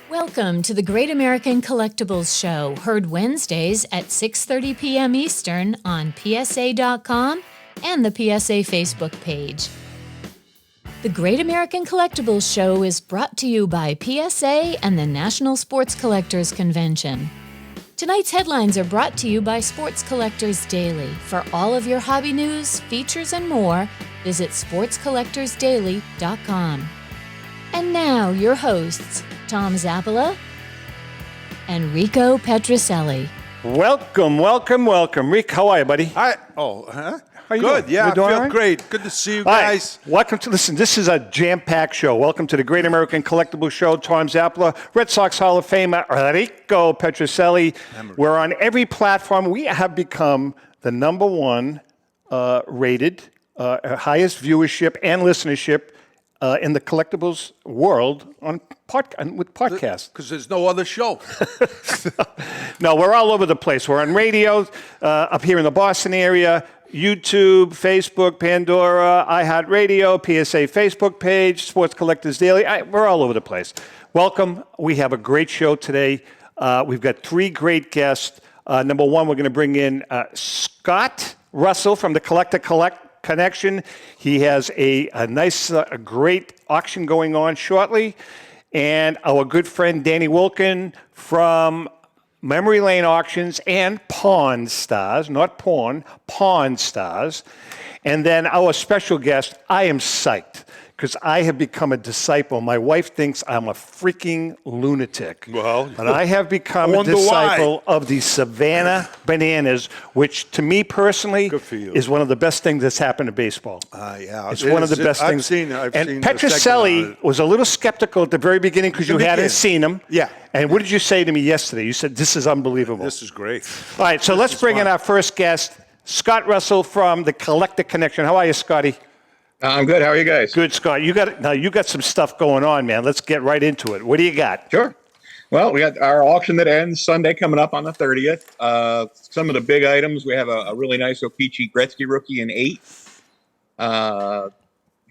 Welcome to the Great American Collectibles Show, heard Wednesdays at 6:30 p.m. Eastern on PSA.com and the PSA Facebook page. The Great American Collectibles Show is brought to you by PSA and the National Sports Collectors Convention. Tonight's headlines are brought to you by Sports Collectors Daily. For all of your hobby news, features, and more, visit sportscollectorsdaily.com. And now, your hosts, Tom Zappala and Rico Petrocelli. Welcome. Rick, how are you, buddy? How you Good, doing? yeah, I feel right? great. Good to see you All guys. right. Welcome to, this is a jam-packed show. Welcome to the Great American Collectibles Show. Tom Zappala, Red Sox Hall of Famer, Rico Petrocelli. We're on every platform. We have become the number one rated, highest viewership and listenership in the collectibles world with podcasts. Because there's no other show. No, we're all over the place. We're on radio up here in the Boston area, YouTube, Facebook, Pandora, iHeartRadio, PSA Facebook page, Sports Collectors Daily. We're all over the place. Welcome. We have a great show today. We've got three great guests. Number one, we're going to bring in Scott Russell from the Collect Connection. He has a nice, great auction going on shortly. And our good friend Danny Wulkin from Memory Lane Auctions and Pawn Stars, not porn, Pawn Stars. And then our special guest, I am psyched because I have become a disciple. My wife thinks I'm a freaking lunatic. Well, but I have become a disciple of the Savannah Bananas, which to me personally is one of the best things that's happened to baseball. Yeah, it's one of the best things. I've seen Petrocelli was a little skeptical at the very beginning because you hadn't seen him. Yeah. And what did you say to me yesterday? You said, this is unbelievable. This is great. All right, so let's bring in our first guest, Scott Russell from the Collector Connection. How are you, Scotty? I'm good. How are you guys? Good, Scott. You got some stuff going on, man. Let's get right into it. What do you got? Sure. Well, we got our auction that ends Sunday coming up on the 30th. Some of the big items, we have a really nice Okichi Gretzky rookie in 8,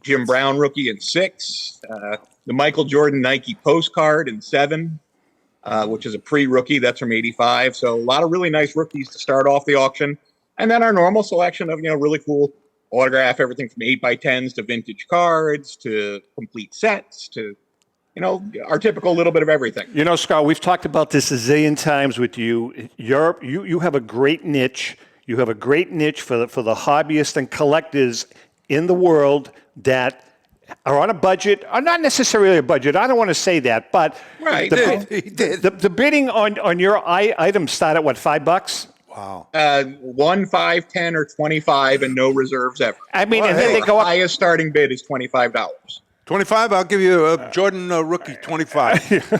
Jim Brown rookie in 6, the Michael Jordan Nike postcard in 7, which is a pre-rookie. That's from 85. So a lot of really nice rookies to start off the auction. And then our normal selection of, really cool autograph, everything from 8x10s to vintage cards to complete sets to, our typical little bit of everything. Scott, we've talked about this a zillion times with you. You have a great niche. You have a great niche for the hobbyists and collectors in the world that are on a budget, or not necessarily a budget. I don't want to say that, but right. The bidding on your items start at what, $5? Wow. 1, 5, 10, or 25, and no reserves ever. I mean, and then they go up. Highest starting bid is $25. 25. I'll give you a Jordan rookie 25.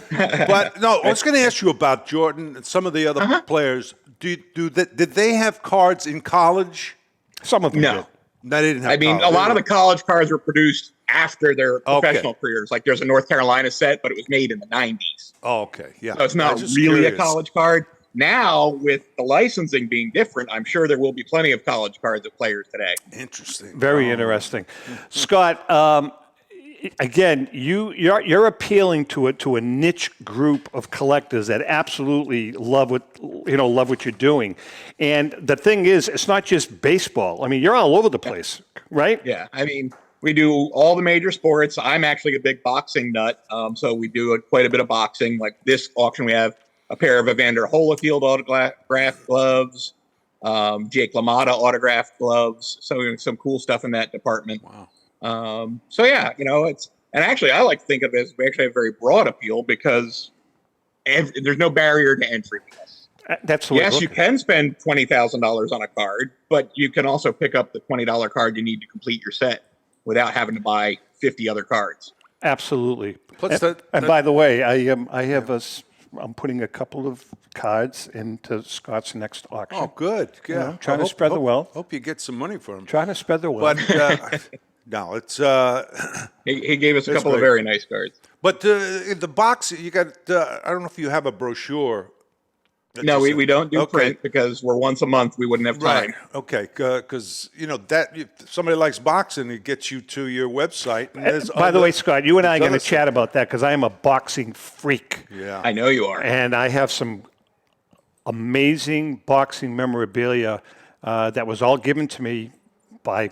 But no, I was going to ask you about Jordan and some of the other players. Did they have cards in college? Some of them no. did. They didn't have. A lot of the college cards were produced after their professional careers. Like there's a North Carolina set, but it was made in the 90s. Oh, okay. Yeah. So it's not really a college card. Now, with the licensing being different, I'm sure there will be plenty of college cards of players today. Interesting. Very interesting. Scott, again, you're appealing to a niche group of collectors that absolutely love what you're doing. And the thing is, it's not just baseball. I mean, you're all over the place, right? Yeah. We do all the major sports. I'm actually a big boxing nut, so we do quite a bit of boxing. Like this auction, we have a pair of Evander Holyfield autographed gloves, Jake LaMotta autographed gloves. So some cool stuff in that department. Wow. It's, and actually I like to think of it as we actually have a very broad appeal because there's no barrier to entry with us. That's the way yes, you can spend $20,000 on a card, but you can also pick up the $20 card you need to complete your set without having to buy 50 other cards. Absolutely. And by the way, I'm putting a couple of cards into Scott's next auction. Oh, good. Yeah. Trying to spread the wealth. Hope you get some money for him. Trying to spread the wealth. But no, it's. He gave us a couple of very nice cards. But in the box, you got. I don't know if you have a brochure No, we don't do print because we're once a month. We wouldn't have time. Right. Okay. Because if somebody likes boxing, it gets you to your website. And by the way, Scott, you and I are going to chat about that because I am a boxing freak. Yeah. I know you are. And I have some amazing boxing memorabilia that was all given to me by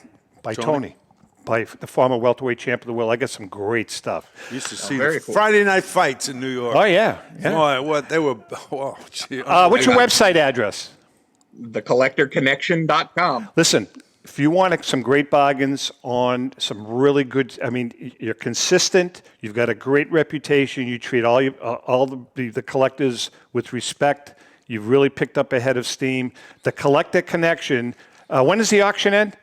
Tony. By the former welterweight champ of the world. I got some great stuff. Used to see the Friday night fights in New York. Oh, yeah. Boy, what they were. Oh, gee, what's your website address? thecollectorconnection.com. Listen, if you want some great bargains on some really good, you're consistent. You've got a great reputation. You treat all the collectors with respect. You've really picked up a head of steam. The Collector Connection. When does the auction end?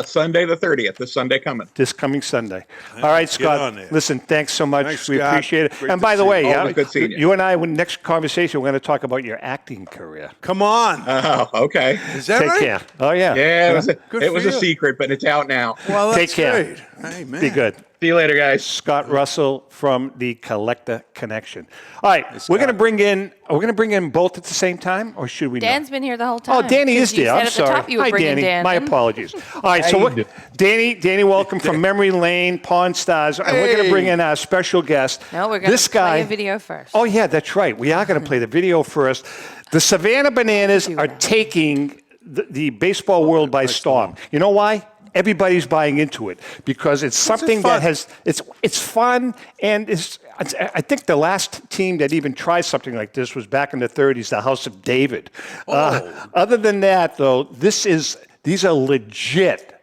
Sunday the 30th, this Sunday coming. This coming Sunday. All right, Scott. Listen, thanks so much. Thanks, we Scott. appreciate it. Great and to by the see way, you. Good seeing you. You and I, next conversation, we're going to talk about your acting career. Come on. Oh, okay. Is that Take right? care. Oh, yeah. Yeah, it was for a you. secret, but it's out now. Well, Take that's care. great. Hey, man. Be good. See you later, guys. Scott Russell from the Collector Connection. All right, we're going to bring in both at the same time, or should we? Dan's not? been here the whole time. Oh, Danny is You there. said I'm at the sorry. top you were Hi, bringing Danny. Dan My in. apologies. All right, so Danny Wulkin from Memory Lane, Pawn Stars, and we're going to bring in our special guest. No, we're going this to guy, play a video first. Oh, yeah, that's right. We are going to play the video first. The Savannah Bananas are taking the baseball world by storm. You know why? Everybody's buying into it because it's something that has it's fun, and I think the last team that even tried something like this was back in the 30s, the House of David. Other than that, though, these are legit,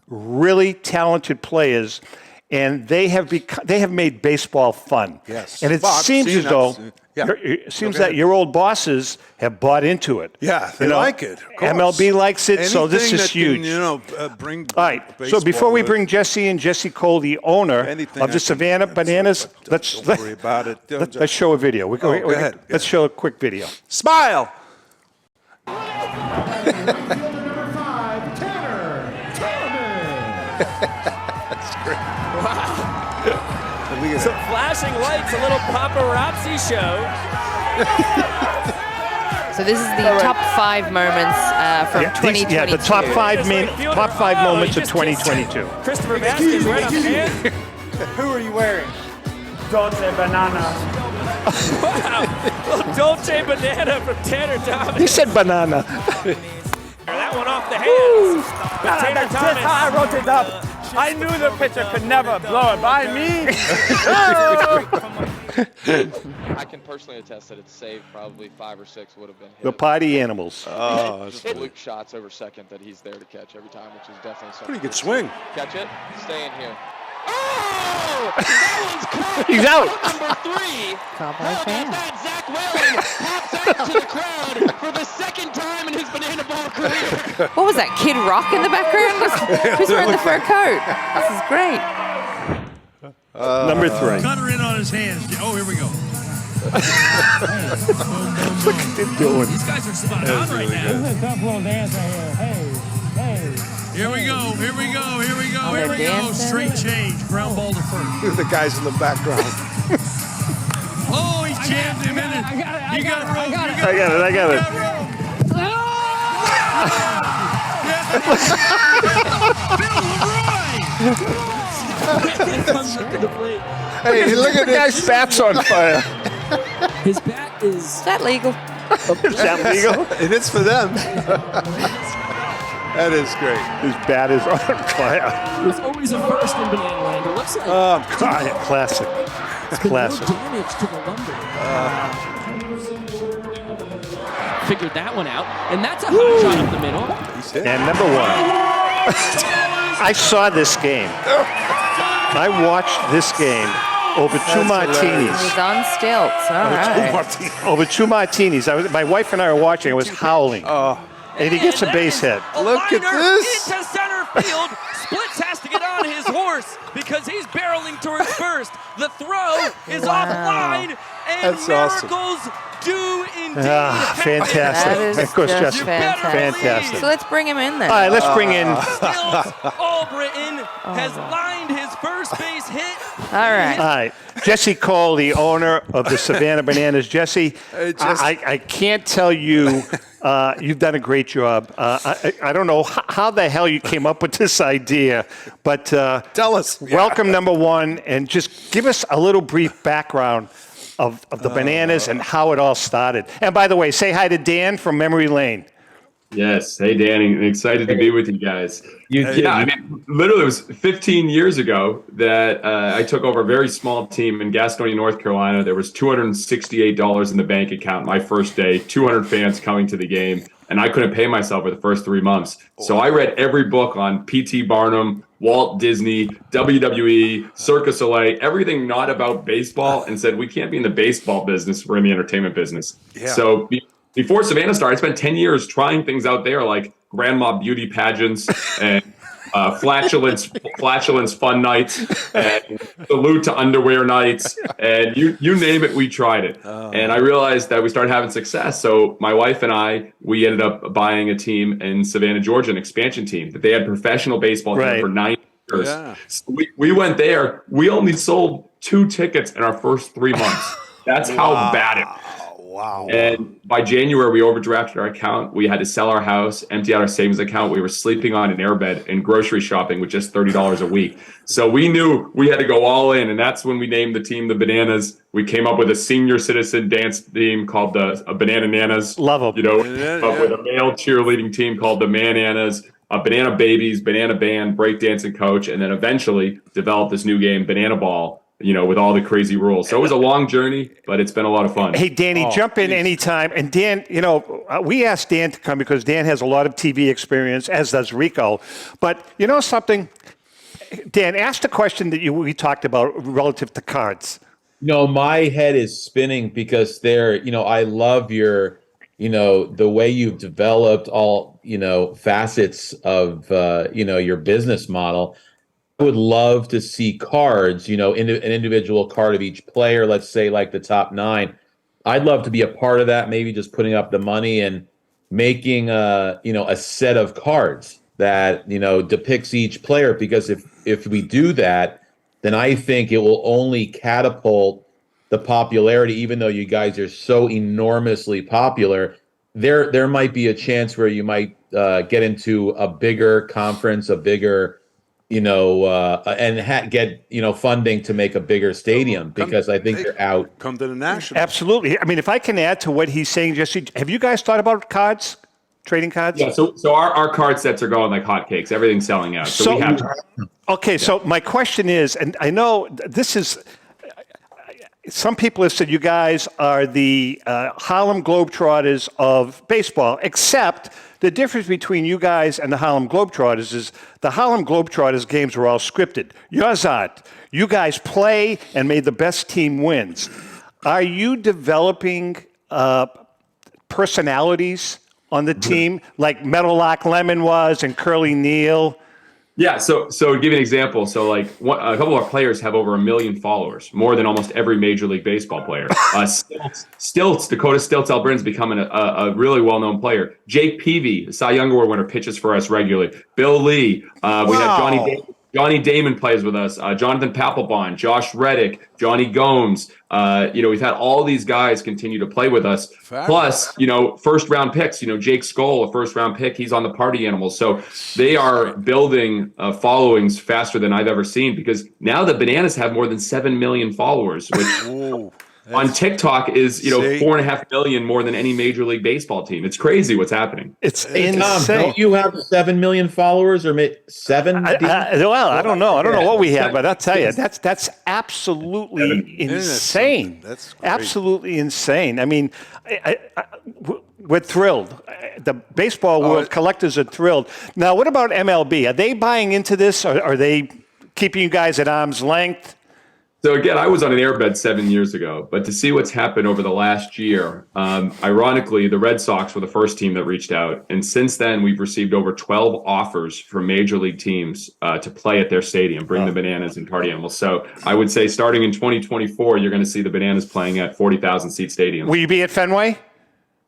really talented players. And they have made baseball fun. Yes. And it seems as though that your old bosses have bought into it. Yeah, they like it. Of course. MLB likes it, so this is huge. Bring all right. So before we bring Jesse Cole, the owner of the Savannah Bananas, let's worry about it. Let's show a video. Go ahead. Let's show a quick video. Smile. That's great. Wow. Some flashing lights, a little paparazzi show. So this is the top 5 moments from 2022. Yeah, the top five moments of 2022. Christopher Vasquez right up hand. Who are you wearing? Dolce Banana. Wow. Little Dolce Banana from Tanner Thomas. He said banana. That one off the hands. Tanner That's just how I wrote it up. I knew the pitcher could never blow it by me. I can personally attest that it's saved. Probably 5 or 6 would have been hit. The party animals. Oh, just fluke shots over second that he's there to catch every time, which is definitely something. Pretty good swing. Catch it. Stay in here. Oh! That one's caught. He's out. Number 3. Cowboy fan. That Zach Whalen pops out to the crowd for the second time in his banana ball career. What was that, Kid Rock in the background? Who's wearing the fur coat? This is great. Number 3. Cutter in on his hands. Oh, here we go. Look at him doing. These guys are spot on right now. This is a tough little dance right here. Hey. Here we go. Here we go. Here we go. Oh, Here they're we go. dancing? Straight change. Ground ball to first. The guys in the background. Oh, he jammed him in it. You got rope. I got it. Hey, look at the guy's bat's on fire. His bat is... Is that legal? Is that legal? It is for them. That is great. His bat is on fire. There's always a first in Banana Land. It looks like Classic. It's classic. no damage to the lumber. Figured that one out. And that's a hot shot up the middle. And number 1. I saw this game. I watched this game over 2 martinis. He's on stilts. All right. Over 2 martinis. My wife and I were watching. I was howling. And he gets a base hit. Look at this. Into center field. Splits has to get on his horse because he's barreling towards first. The throw is offline, and That's awesome. miracles do indeed. Fantastic. That is Of course, just Justin. fantastic. So let's bring him in then. All right, let's bring in. Stilts Albritton has lined his first first base hit. All right. All right. Jesse Cole, the owner of the Savannah Bananas. Jesse, I can't tell you, you've done a great job. I don't know how the hell you came up with this idea, but Tell us. welcome, number one, and just give us a little brief background of the bananas and how it all started. And by the way, say hi to Dan from Memory Lane. Yes. Hey, Danny. Excited to be with you guys. I mean, literally, it was 15 years ago that I took over a very small team in Gastonia, North Carolina. There was $268 in the bank account my first day, 200 fans coming to the game, and I couldn't pay myself for the first 3 months. So I read every book on P.T. Barnum, Walt Disney, WWE, Cirque du Soleil, everything not about baseball, and said, we can't be in the baseball business. We're in the entertainment business. Yeah. So before Savannah started, I spent 10 years trying things out there like grandma beauty pageants and flatulence fun nights and salute to underwear nights. And you name it, we tried it. And I realized that we started having success. So my wife and we ended up buying a team in Savannah, Georgia, an expansion team that they had professional baseball team for 9 years. Yeah. So we went there. We only sold 2 tickets in our first 3 months. That's how bad it was. Wow. And by January, we overdrafted our account. We had to sell our house, empty out our savings account. We were sleeping on an airbed and grocery shopping with just $30 a week. So we knew we had to go all in. And that's when we named the team the Bananas. We came up with a senior citizen dance team called the Banana Nanas. Love them. You know, with a male cheerleading team called the Mananas, Banana Babies, Banana Band, breakdancing coach, and then eventually developed this new game, Banana Ball, you know, with all the crazy rules. So it was a long journey, but it's been a lot of fun. Hey, Danny, jump in anytime. And Dan, you know, we asked Dan to come because Dan has a lot of TV experience, as does Rico. But you know something? Dan, ask the question that we talked about relative to cards. No, my head is spinning because I love your, the way you've developed all, facets of, your business model. I would love to see cards, an individual card of each player, let's say like the top 9. I'd love to be a part of that, maybe just putting up the money and making a set of cards that, depicts each player, because if we do that, then I think it will only catapult the popularity. Even though you guys are so enormously popular, there might be a chance where you might get into a bigger conference, a bigger and get funding to make a bigger stadium, because I think they're out. Come to the National. Absolutely. I mean, if I can add to what he's saying, Jesse, have you guys thought about cards, trading cards? Yeah. So our card sets are going like hotcakes. Everything's selling out. So we have to. Okay. Yeah. So my question is, and I know this is. Some people have said you guys are the Harlem Globetrotters of baseball, except the difference between you guys and the Harlem Globetrotters is the Harlem Globetrotters games were all scripted. Yours aren't. You guys play and may the best team wins. Are you developing personalities on the team like Meadowlark Lemon was and Curly Neal? Yeah, so to give you an example, so like a couple of our players have over 1 million followers, more than almost every Major League Baseball player. Dakota Stilts Albryn's becoming a really well-known player. Jake Peavy, the Cy Young Award winner, pitches for us regularly. Bill Lee, we had Johnny Damon plays with us. Jonathan Papelbon, Josh Reddick, Johnny Gomes. We've had all these guys continue to play with us. Plus, first round picks. Jake Skoll, a first round pick. He's on the Party Animals. So they are building followings faster than I've ever seen, because now the Bananas have more than 7 million followers, which on TikTok is 4.5 million more than any Major League Baseball team. It's crazy what's happening. It's insane. Tom, don't you have 7 million followers, or 7? Well, I don't know. I don't know what we have, but I'll tell you, that's absolutely insane. That's crazy. Absolutely insane. I mean, we're thrilled. The baseball world collectors are thrilled. Now, what about MLB? Are they buying into this, or are they keeping you guys at arm's length? So again, I was on an airbed 7 years ago, but to see what's happened over the last year, ironically, the Red Sox were the first team that reached out. And since then, we've received over 12 offers from Major League teams to play at their stadium, bring the Bananas and Party Animals. So I would say starting in 2024, you're going to see the Bananas playing at 40,000 seat stadiums. Will you be at Fenway?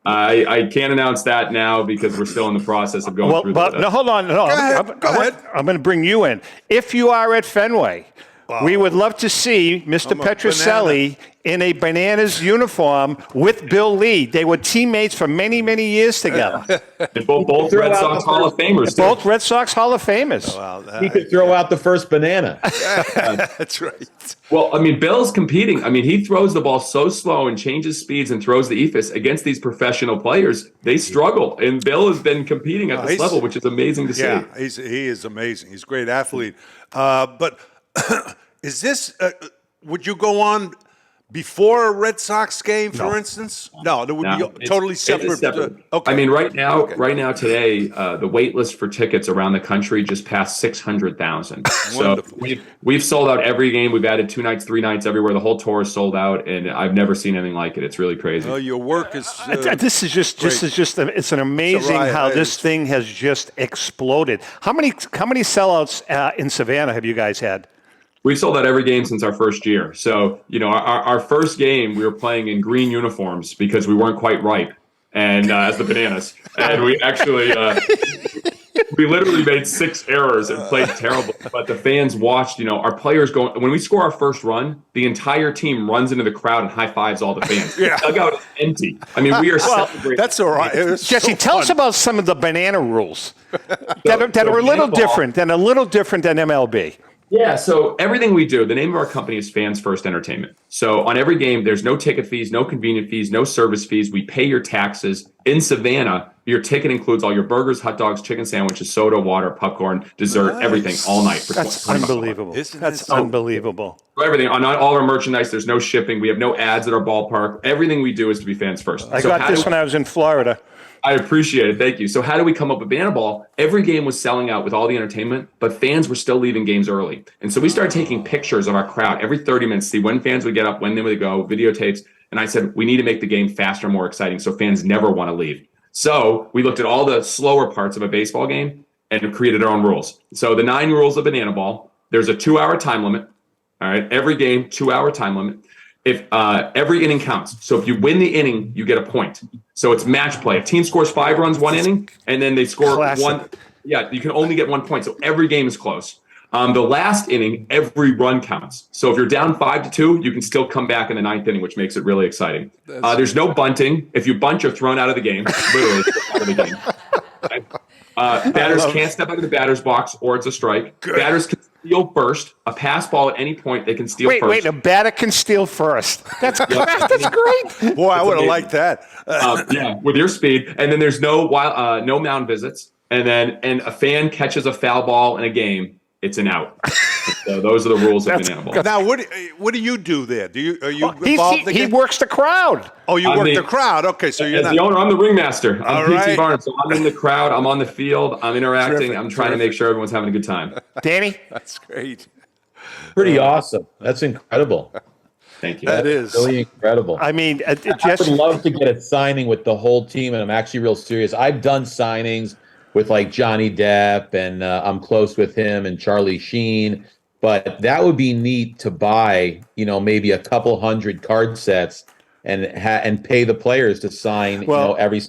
I can't announce that now because we're still in the process of going through that. No, hold on. No, Go ahead. I'm going to bring you in. If you are at Fenway, We would love to see Mr. Petrocelli in a Bananas uniform with Bill Lee. They were teammates for many, many years together. And both Red Sox Hall of Famers. Both Red Sox Hall of Famers. He could throw out the first banana. That's right. Well, I mean, Bill's competing. I mean, he throws the ball so slow and changes speeds and throws the ephus against these professional players. They struggle, and Bill has been competing at this level, which is amazing to see. Yeah, he is amazing. He's a great athlete. But is this? Would you go on before a Red Sox game, for instance? No, it would be totally separate. Okay. I mean, right now, today, the wait list for tickets around the country just passed 600,000. So we've sold out every game. We've added 2 nights, 3 nights everywhere. The whole tour is sold out, and I've never seen anything like it. It's really crazy. Well, your work is. This is just. It's an amazing how this thing has just exploded. How many sellouts in Savannah have you guys had? We've sold out every game since our first year. So, our first game, we were playing in green uniforms because we weren't quite ripe, and as the Bananas. And we actually, we literally made 6 errors and played terrible. But the fans watched, our players going. When we score our first run, the entire team runs into the crowd and high fives all the fans. The dugout is empty. I mean, we are celebrating. That's all right. Jesse, tell us about some of the banana rules that are a little different than MLB. Yeah, so everything we do, the name of our company is Fans First Entertainment. So on every game, there's no ticket fees, no convenient fees, no service fees. We pay your taxes. In Savannah, your ticket includes all your burgers, hot dogs, chicken sandwiches, soda, water, popcorn, dessert, everything all night. That's unbelievable. That's unbelievable. Everything. On all our merchandise, there's no shipping. We have no ads at our ballpark. Everything we do is to be fans first. I got this when I was in Florida. I appreciate it. Thank you. So how do we come up with Banana Ball? Every game was selling out with all the entertainment, but fans were still leaving games early. And so we started taking pictures of our crowd every 30 minutes, see when fans would get up, when they would go, videotapes. And I said, we need to make the game faster, more exciting, so fans never want to leave. So we looked at all the slower parts of a baseball game and created our own rules. So the 9 rules of Banana Ball, there's a 2-hour time limit. All right. Every game, 2-hour time limit. If every inning counts. So if you win the inning, you get a point. So it's match play. A team scores 5 runs 1 inning, and then they score 1. Yeah, you can only get 1 point. So every game is close. The last inning, every run counts. So if you're down 5-2, you can still come back in the 9th inning, which makes it really exciting. There's no bunting. If you bunt, you're thrown out of the game. Literally out of the game. Batters can't step out of the batter's box, or it's a strike. Good. Batters can steal first. A pass ball at any point, they can steal first. Wait, a batter can steal first. That's great. Boy, I would have liked that. Yeah, with your speed. And then there's no mound visits. And a fan catches a foul ball in a game, it's an out. So those are the rules of Banana Ball. Now, what do you do there? Are you involved? He works the crowd. Oh, you work the crowd. Okay, so you're as not the owner. I'm the ringmaster. I'm All PT Barnes. So I'm in the crowd. I'm on the field. I'm interacting. Terrific, I'm trying to make sure everyone's having a good time. Danny, that's great. Pretty awesome. That's incredible. Thank you. That is really incredible. I mean, I would love to get a signing with the whole team, and I'm actually real serious. I've done signings with like Johnny Depp, and I'm close with him and Charlie Sheen. But that would be neat to buy, maybe a couple hundred card sets and pay the players to sign, every.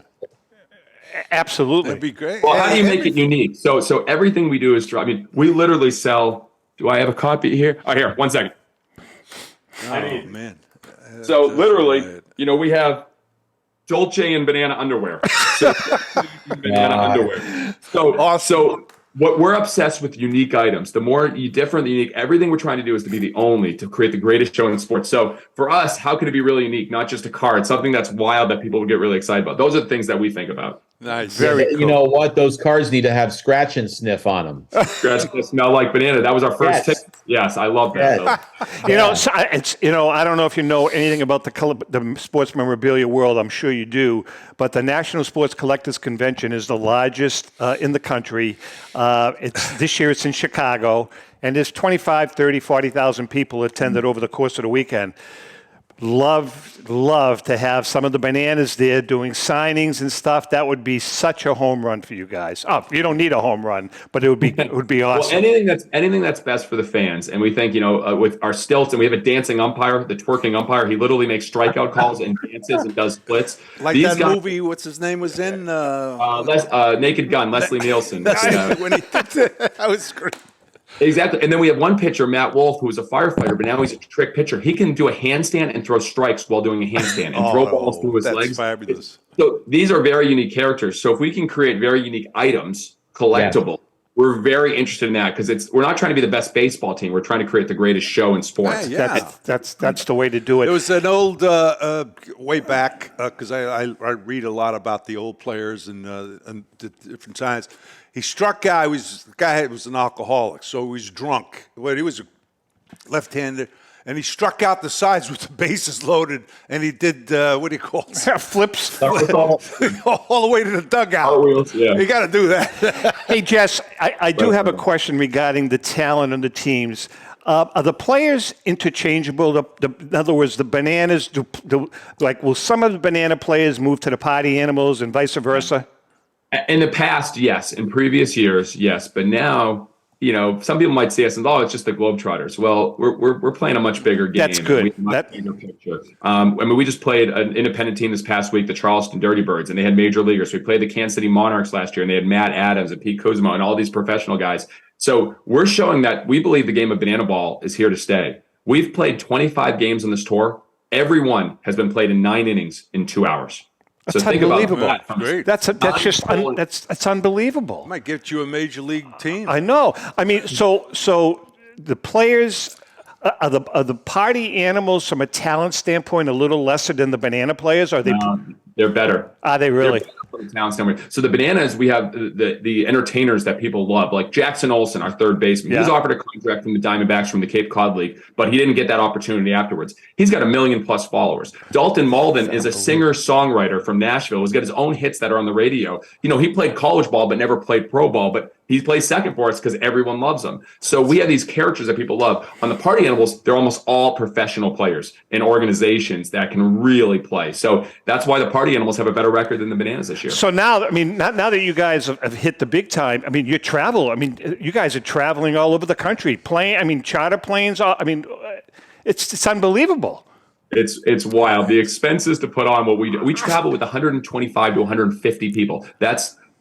Absolutely, that'd be great. Well, how do you make it unique? So everything we do is. I mean, we literally sell. Do I have a copy here? Oh, here. 1 second. Oh man. So literally, we have Dolce and banana underwear. So, banana underwear. So awesome. What we're obsessed with unique items. The more different, the unique, everything we're trying to do is to be the only to create the greatest show in sports. So for us, how could it be really unique? Not just a card, something that's wild that people would get really excited about. Those are the things that we think about. Nice. Very cool. You know what? Those cards need to have scratch and sniff on them. Scratch and smell like banana. That was our first tip. Yes, I love that. Yes. I don't know if you know anything about the sports memorabilia world. I'm sure you do. But the National Sports Collectors Convention is the largest in the country. This year it's in Chicago, and there's 25, 30, 40,000 people attended over the course of the weekend. Love to have some of the Bananas there doing signings and stuff. That would be such a home run for you guys. Oh, you don't need a home run, but it would be awesome. Well, anything that's best for the fans. And we think, with our stilts, and we have a dancing umpire, the twerking umpire. He literally makes strikeout calls and dances and does splits. Like these that movie, what's his name was in? Naked Gun, Leslie Nielsen. When he did that was great. Exactly. And then we have one pitcher, Matt Wolf, who was a firefighter, but now he's a trick pitcher. He can do a handstand and throw strikes while doing a handstand and throw balls through his legs. Fabulous. So these are very unique characters. So if we can create very unique items, collectible, we're very interested in that because we're not trying to be the best baseball team. We're trying to create the greatest show in sports. That's the way to do it. There was an old way back because I read a lot about the old players and the different times. He struck guy. The guy was an alcoholic, so he was drunk. Well, he was a left-hander. And he struck out the sides with the bases loaded, and he did, what do you call it? Flips. all the way to the dugout. You got to do that. Hey, Jess, I do have a question regarding the talent on the teams. Are the players interchangeable? In other words, the bananas, will some of the banana players move to the party animals and vice versa? In the past, yes. In previous years, yes. But now, some people might see us and, it's just the Globetrotters. Well, we're playing a much bigger game. That's good. We just played an independent team this past week, the Charleston Dirty Birds, and they had major leaguers. We played the Kansas City Monarchs last year, and they had Matt Adams and Pete Kuzma and all these professional guys. So we're showing that we believe the game of banana ball is here to stay. We've played 25 games on this tour. Every one has been played in 9 innings in 2 hours. That's so think unbelievable. About that. Great. That's unbelievable. Might get you a major league team. I know. I mean, so the players are the party animals from a talent standpoint a little lesser than the banana players? Are they? They're better. Are they really? So the bananas, we have the entertainers that people love, like Jackson Olsen, our third baseman. He was offered a contract from the Diamondbacks from the Cape Cod League, but he didn't get that opportunity afterwards. He's got 1 million+ followers. Dalton Malden is a singer-songwriter from Nashville. He's got his own hits that are on the radio. He played college ball but never played pro ball, but he plays second for us because everyone loves him. So we have these characters that people love. On the party animals, they're almost all professional players in organizations that can really play. So that's why the party animals have a better record than the bananas this year. So now that you guys have hit the big time, you travel. You guys are traveling all over the country, charter planes. It's unbelievable. It's wild. The expenses to put on what we do. We travel with 125 to 150 people.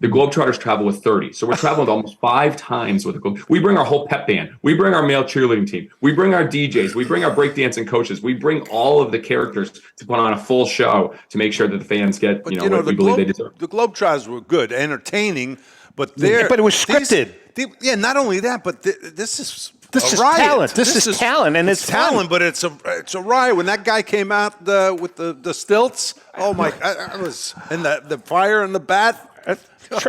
The Globetrotters travel with 30. So we're traveling almost 5 times with the Globe. We bring our whole pep band. We bring our male cheerleading team. We bring our DJs. We bring our breakdancing coaches. We bring all of the characters to put on a full show to make sure that the fans get, what we believe they deserve. The Globetrotters were good, entertaining, but it was scripted. Not only that, but this is talent. This is talent, and it's talent, fun. but it's a riot. When that guy came out with the stilts, oh my! I was and the fire and the bat.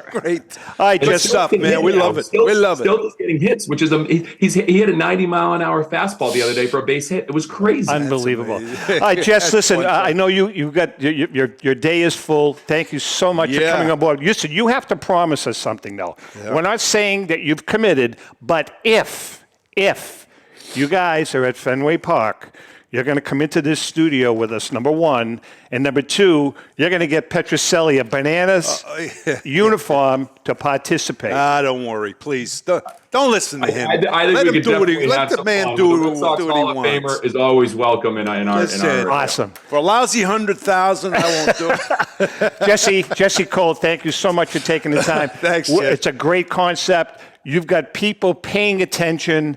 Great. All right, good stuff, man. We love it. We love it. Still getting hits, which is he had a 90-mile-an-hour fastball the other day for a base hit. It was crazy. Unbelievable. All right, Jess, listen, I know you've got your day is full. Thank you so much for coming on board. You have to promise us something, though. Yeah. We're not saying that you've committed, but if you guys are at Fenway Park, you're going to come into this studio with us, number one. And number two, you're going to get Petrocelli a bananas uniform to participate. Don't worry, please. Don't listen to him. I think let we him do what he let the man do what he wants. Famer is always welcome in our awesome. For a lousy 100,000, I won't do it. Jesse Cole, thank you so much for taking the time. Thanks, Jeff. It's a great concept. You've got people paying attention.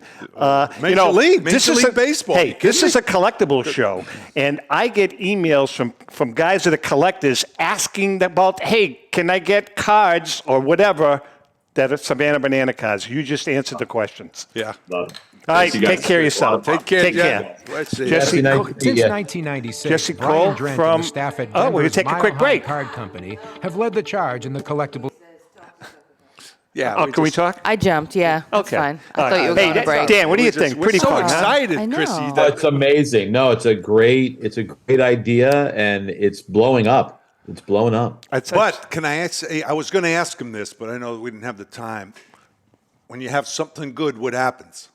Major League Baseball. Hey, this is a collectible show, and I get emails from guys that are collectors asking about, hey, can I get cards or whatever that are Savannah Banana cards? You just answered the questions. Yeah. Love it. All right, take care of yourself. Take care. Take care. Jesse, since 1996, Jesse Brian Cole Drent from. and the staff at We're gonna Denver's take a quick Mile break. High Card Company have led the charge in the collectible. Yeah. Can we talk? I jumped, yeah. That's Okay. fine. I thought you were going to break. Dan, what do you think? Pretty so fun, excited, I know. Chrissy. It's amazing. No, it's a great idea, and it's blowing up. It's blowing up. But can I ask? I was going to ask him this, but I know we didn't have the time. When you have something good, what happens?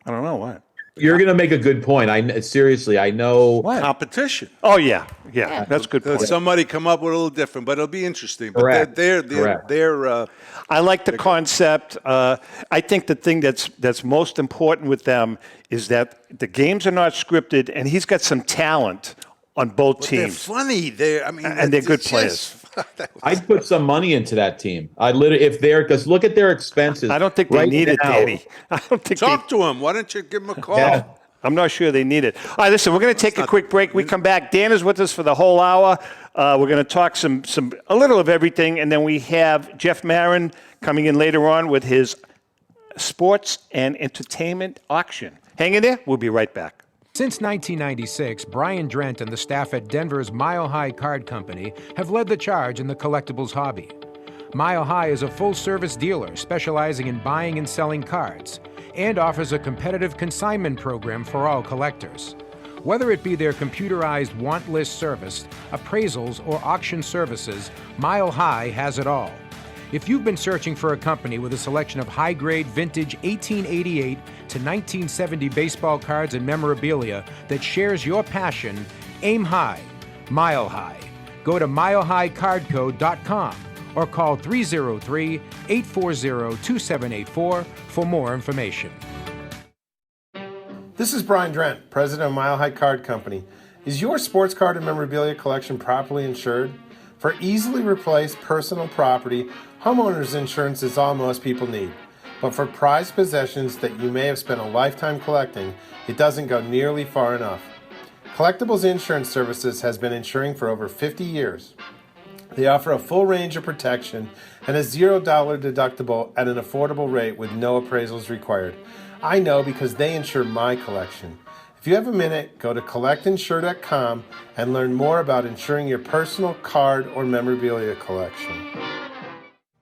I don't know what. You're going to make a good point. Seriously, I know. What? Competition. Oh, yeah. That's a good point. Somebody come up with a little different, but it'll be interesting. But Correct. they're I like the concept. I think the thing that's most important with them is that the games are not scripted, and he's got some talent on both teams. They're funny. And they're good players. I'd put some money into that team. I literally, if they're, because look at their expenses. I don't think they need it, Danny. I don't think Talk to him. Why don't you give him a call? Yeah. I'm not sure they need it. All right, listen, we're going to take a quick break. We come back. Dan is with us for the whole hour. We're going to talk a little of everything, and then we have Jeff Marin coming in later on with his sports and entertainment auction. Hang in there. We'll be right back. Since 1996, Brian Drent and the staff at Denver's Mile High Card Company have led the charge in the collectibles hobby. Mile High is a full-service dealer specializing in buying and selling cards and offers a competitive consignment program for all collectors. Whether it be their computerized want list service, appraisals, or auction services, Mile High has it all. If you've been searching for a company with a selection of high-grade vintage 1888 to 1970 baseball cards and memorabilia that shares your passion, aim high, Mile High. Go to milehighcardco.com or call 303-840-2784 for more information. This is Brian Drent, president of Mile High Card Company. Is your sports card and memorabilia collection properly insured? For easily replaced personal property, homeowners insurance is all most people need. But for prized possessions that you may have spent a lifetime collecting, it doesn't go nearly far enough. Collectables Insurance Services has been insuring for over 50 years. They offer a full range of protection and a $0 deductible at an affordable rate with no appraisals required. I know because they insure my collection. If you have a minute, go to collectinsure.com and learn more about insuring your personal card or memorabilia collection.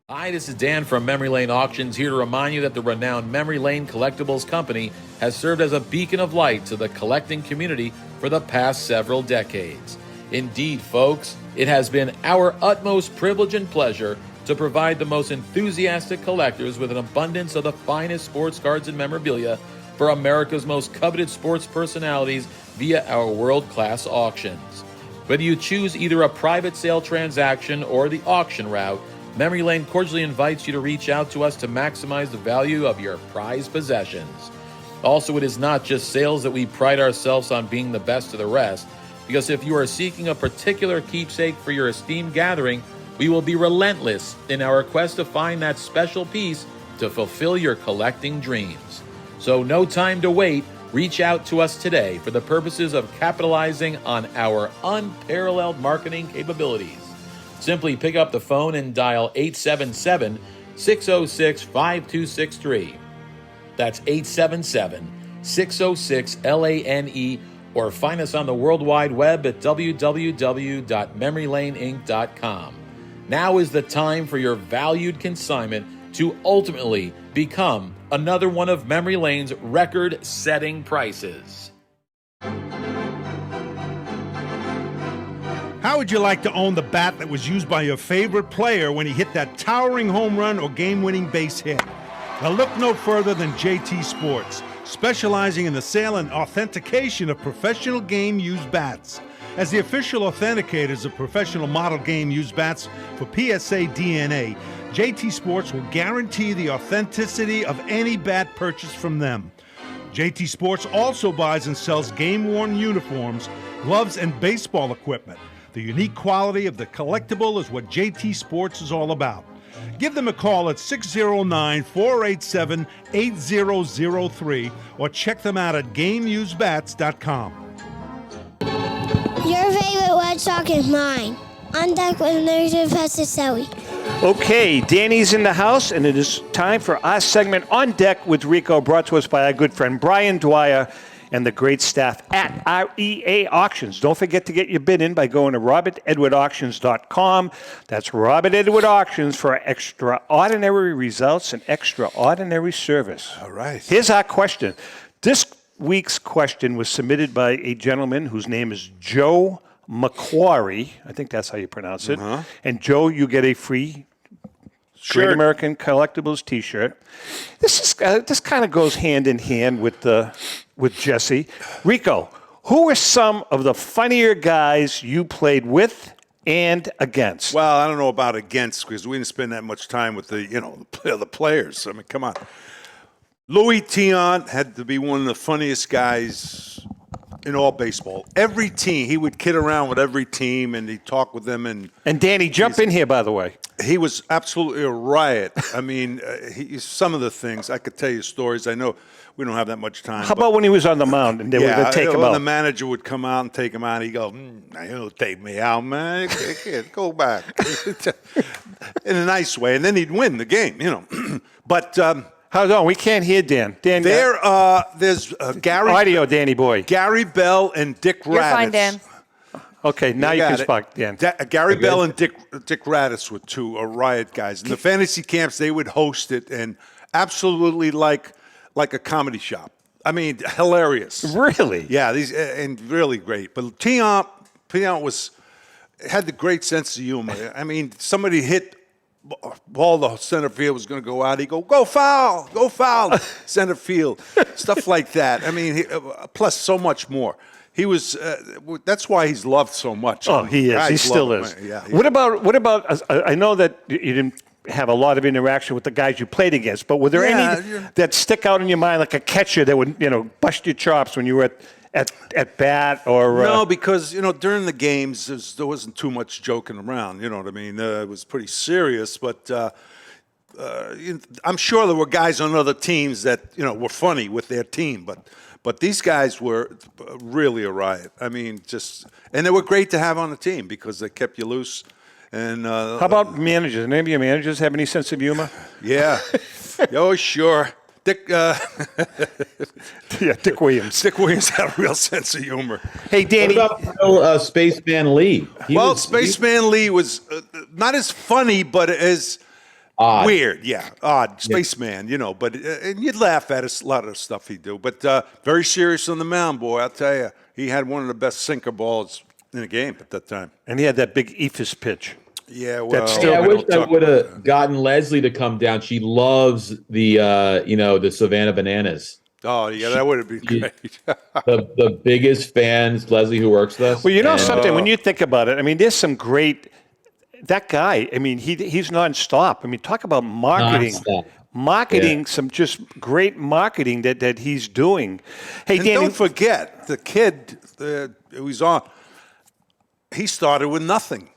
Hi, this is Dan from Memory Lane Auctions, here to remind you that the renowned Memory Lane Collectibles Company has served as a beacon of light to the collecting community for the past several decades. Indeed, folks, it has been our utmost privilege and pleasure to provide the most enthusiastic collectors with an abundance of the finest sports cards and memorabilia for America's most coveted sports personalities via our world-class auctions. Whether you choose either a private sale transaction or the auction route, Memory Lane cordially invites you to reach out to us to maximize the value of your prized possessions. Also, it is not just sales that we pride ourselves on being the best of the rest, because if you are seeking a particular keepsake for your esteemed gathering, we will be relentless in our quest to find that special piece to fulfill your collecting dreams. So no time to wait. Reach out to us today for the purposes of capitalizing on our unparalleled marketing capabilities. Simply pick up the phone and dial 877-606-5263. That's 877-606-LANE, or find us on the World Wide Web at www.memorylaneinc.com. Now is the time for your valued consignment to ultimately become another one of Memory Lane's record-setting prices. How would you like to own the bat that was used by your favorite player when he hit that towering home run or game-winning base hit? Now look no further than JT Sports, specializing in the sale and authentication of professional game-used bats. As the official authenticators of professional model game-used bats for PSA DNA, JT Sports will guarantee the authenticity of any bat purchased from them. JT Sports also buys and sells game-worn uniforms, gloves, and baseball equipment. The unique quality of the collectible is what JT Sports is all about. Give them a call at 609-487-8003 or check them out at GameUseBats.com. Your favorite Red Sox is mine. On deck with Petrocelli. Okay, Danny's in the house, and it is time for our segment On Deck with Rico, brought to us by our good friend Brian Dwyer and the great staff at REA Auctions. Don't forget to get your bid in by going to robertedwardauctions.com. That's Robert Edward Auctions for extraordinary results and extraordinary service. All right. Here's our question. This week's question was submitted by a gentleman whose name is Joe Macquarie. I think that's how you pronounce it. Uh-huh. And Joe, you get a free Great American Collectibles T-shirt. This kind of goes hand in hand with Jesse. Rico, who are some of the funnier guys you played with and against? Well, I don't know about against, because we didn't spend that much time with the players. I mean, come on. Louis Tion had to be one of the funniest guys in all baseball. Every team, he would kid around with every team, and he'd talk with them. And Danny, jump in here, by the way. He was absolutely a riot. I mean, some of the things, I could tell you stories. I know we don't have that much time. How about when he was on the mound and they would take him out? The manager would come out and take him out. He'd go, "He'll take me out, man. Go back." In a nice way. And then he'd win the game, But hold on, we can't hear Dan. Dan, there's Gary. Audio, Danny boy. Gary Bell and Dick Raditz. You're fine, Dan. Okay, now you can speak, Dan. Gary Bell and Dick Raditz were two riot guys. In the fantasy camps, they would host it, and absolutely like a comedy shop. I mean, hilarious. Really? Yeah, and really great. But Tiant had the great sense of humor. I mean, somebody hit ball, the center field was going to go out. He'd go foul, center field, stuff like that. I mean, plus so much more. He was. That's why he's loved so much. Oh, he is. He still is. Yeah. What about? I know that you didn't have a lot of interaction with the guys you played against, but were there any that stick out in your mind, like a catcher that would bust your chops when you were at bat or? No, because during the games there wasn't too much joking around. You know what I mean? It was pretty serious, but. I'm sure there were guys on other teams that were funny with their team, but these guys were really a riot. I mean, and they were great to have on the team because they kept you loose. And how about managers? Any of your managers have any sense of humor? Yeah. Oh, sure. Dick. Dick Williams. Dick Williams had a real sense of humor. Hey, Danny. What about Spaceman Lee? Spaceman Lee was not as funny, but as odd. Weird, yeah, odd, spaceman, but and you'd laugh at a lot of stuff he'd do, but very serious on the mound, boy. I'll tell you, he had one of the best sinker balls in the game at that time, and he had that big eephus pitch. Yeah, well, I wish I would have gotten Leslie to come down. She loves the the Savannah Bananas. Oh yeah, that would have been great. the biggest fans, Leslie, who works with us. Well, something when you think about it, I mean, there's some great. That guy, I mean, he's nonstop. I mean, talk about marketing. Some just great marketing that he's doing. Hey, and Danny, don't forget the kid who's on. He started with nothing.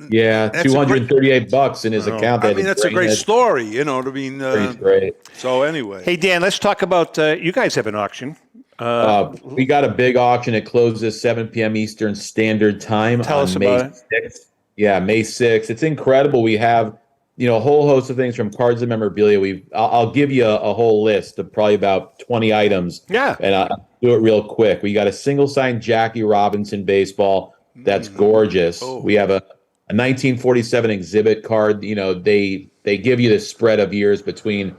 Yeah, $238 in his account. I mean, that's a great story. I mean, great. So anyway, hey Dan, let's talk about you guys have an auction. We got a big auction. It closes 7 p.m. Eastern Standard Time. Tell us about it. 6th. Yeah, May 6th. It's incredible. We have, a whole host of things from cards and memorabilia. I'll give you a whole list of probably about 20 items. Yeah. And I'll do it real quick. We got a single-signed Jackie Robinson baseball. That's gorgeous. Oh. We have a 1947 exhibit card. They give you the spread of years between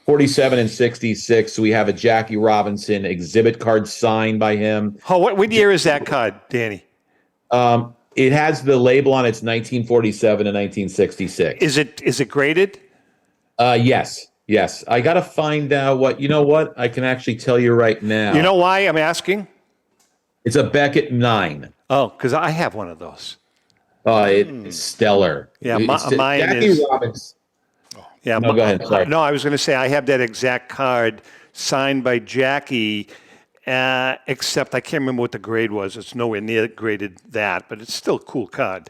47 and 66. So we have a Jackie Robinson exhibit card signed by him. Oh, what year is that card, Danny? It has the label on it's 1947 and 1966. Is it graded? Yes. I got to find out what I can actually tell you right now. You know why I'm asking? It's a Beckett 9. Oh, because I have one of those. It's stellar. Yeah, mine Jackie is. Robbins. Yeah, no, go ahead. Sorry. No, I was going to say I have that exact card signed by Jackie. Except I can't remember what the grade was. It's nowhere near graded that, but it's still a cool card.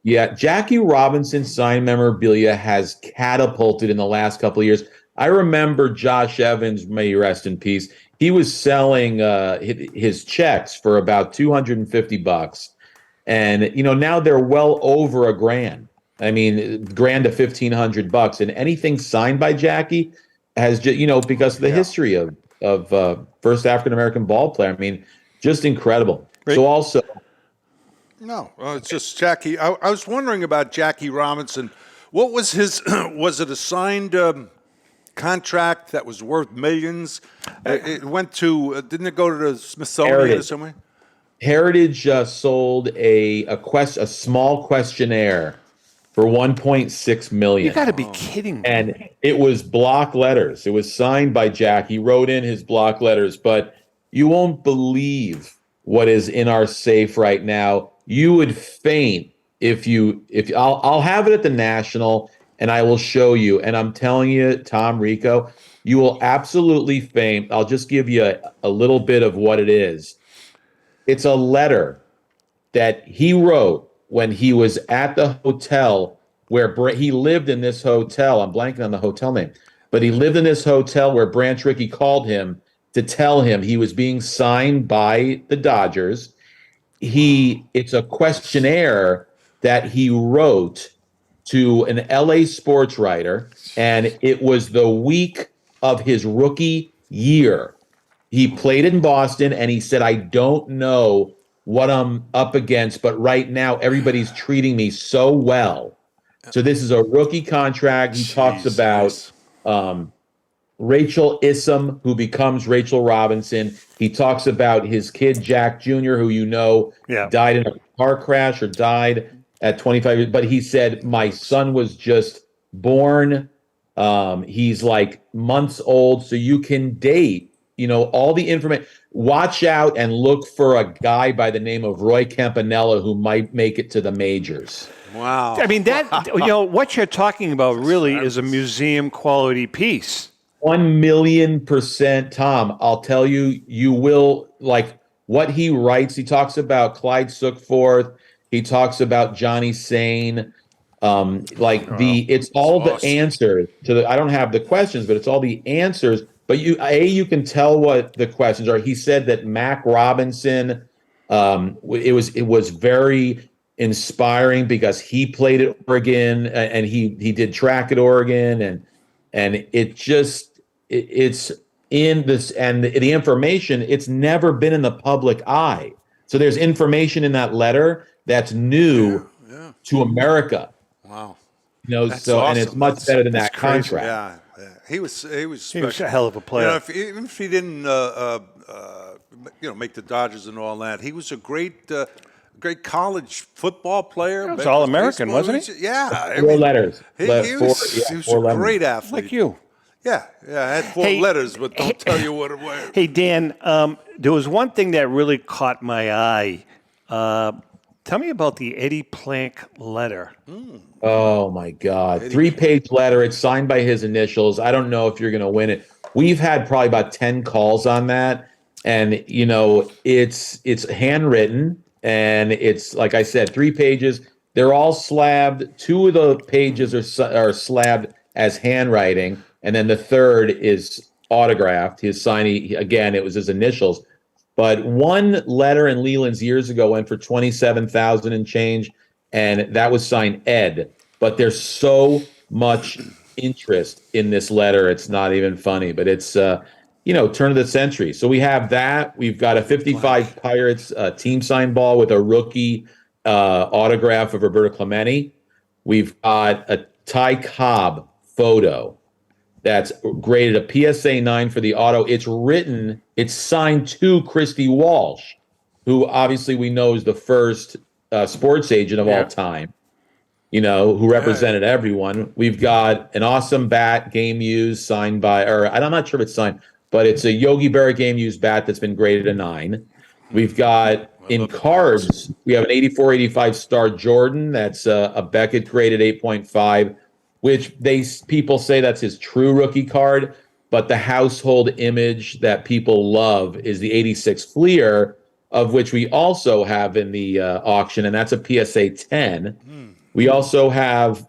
Yeah, Jackie Robinson signed memorabilia has catapulted in the last couple of years. I remember Josh Evans, may he rest in peace. He was selling his checks for about $250, and now they're well over $1,000. I mean, grand to $1,500, and anything signed by Jackie has just because of the history of first African American ball player. I mean, just incredible. Right. So also, no, it's just Jackie. I was wondering about Jackie Robinson. What was his? Was it a signed contract that was worth millions? It went to. Didn't it go to the Smithsonian or somewhere? Heritage sold a small questionnaire for $1.6 million. You got to be kidding me. And it was block letters. It was signed by Jack. He wrote in his block letters, but you won't believe what is in our safe right now. You would faint if I'll have it at the National and I will show you. And I'm telling you, Tom, Rico, you will absolutely faint. I'll just give you a little bit of what it is. It's a letter that he wrote when he was at the hotel where he lived in this hotel. I'm blanking on the hotel name, but he lived in this hotel where Branch Rickey called him to tell him he was being signed by the Dodgers. It's a questionnaire that he wrote to an LA sports writer, and it was the week of his rookie year. He played in Boston, and he said, I don't know what I'm up against, but right now everybody's treating me so well. So this is a rookie contract. He talks about Rachel Issam, who becomes Rachel Robinson. He talks about his kid, Jack Jr., who died in a car crash or died at 25 years. But he said, my son was just born. He's like months old, so you can date. All the information. Watch out and look for a guy by the name of Roy Campanella who might make it to the majors. Wow. I mean, what you're talking about really is a museum quality piece. 1,000,000%, Tom. I'll tell you, you will like what he writes. He talks about Clyde Sookforth. He talks about Johnny Sane. It's all the answers to I don't have the questions, but it's all the answers. But you can tell what the questions are. He said that Mac Robinson, it was very inspiring because he played at Oregon and he did track at Oregon and it's in this, and the information, it's never been in the public eye. So there's information in that letter that's new to America. Wow. That's awesome. And it's much better than that contract. Yeah. He was special. He was a hell of a player. Even if he didn't, make the Dodgers and all that, he was a great college football player. He was All-American, wasn't he? Yeah. Four letters. He was a great athlete. Like you. Yeah, I had four letters, but don't tell you what it was. Hey, Dan, there was one thing that really caught my eye. Tell me about the Eddie Plank letter. Oh, my God. 3-page letter. It's signed by his initials. I don't know if you're going to win it. We've had probably about 10 calls on that. And, it's handwritten. And it's, like I said, 3 pages. They're all slabbed. 2 of the pages are slabbed as handwriting. And then the third is autographed. His signing, again, it was his initials. But one letter in Leland's years ago went for $27,000 and change, and that was signed Ed. But there's so much interest in this letter, it's not even funny. But it's turn of the century. So we have that. We've got a 55 Pirates team sign ball with a rookie autograph of Roberto Clemente. We've got a Ty Cobb photo that's graded a PSA 9 for the auto. It's signed to Christy Walsh, who obviously we know is the first sports agent of all time, who represented everyone. We've got an awesome bat, game used, signed by, or I'm not sure if it's signed, but it's a Yogi Berra game used bat that's been graded a 9. We've got in cards, we have an 84-85 Star Jordan that's a Beckett graded 8.5. which people say that's his true rookie card, but the household image that people love is the 86 Fleer, of which we also have in the auction, and that's a PSA 10. We also have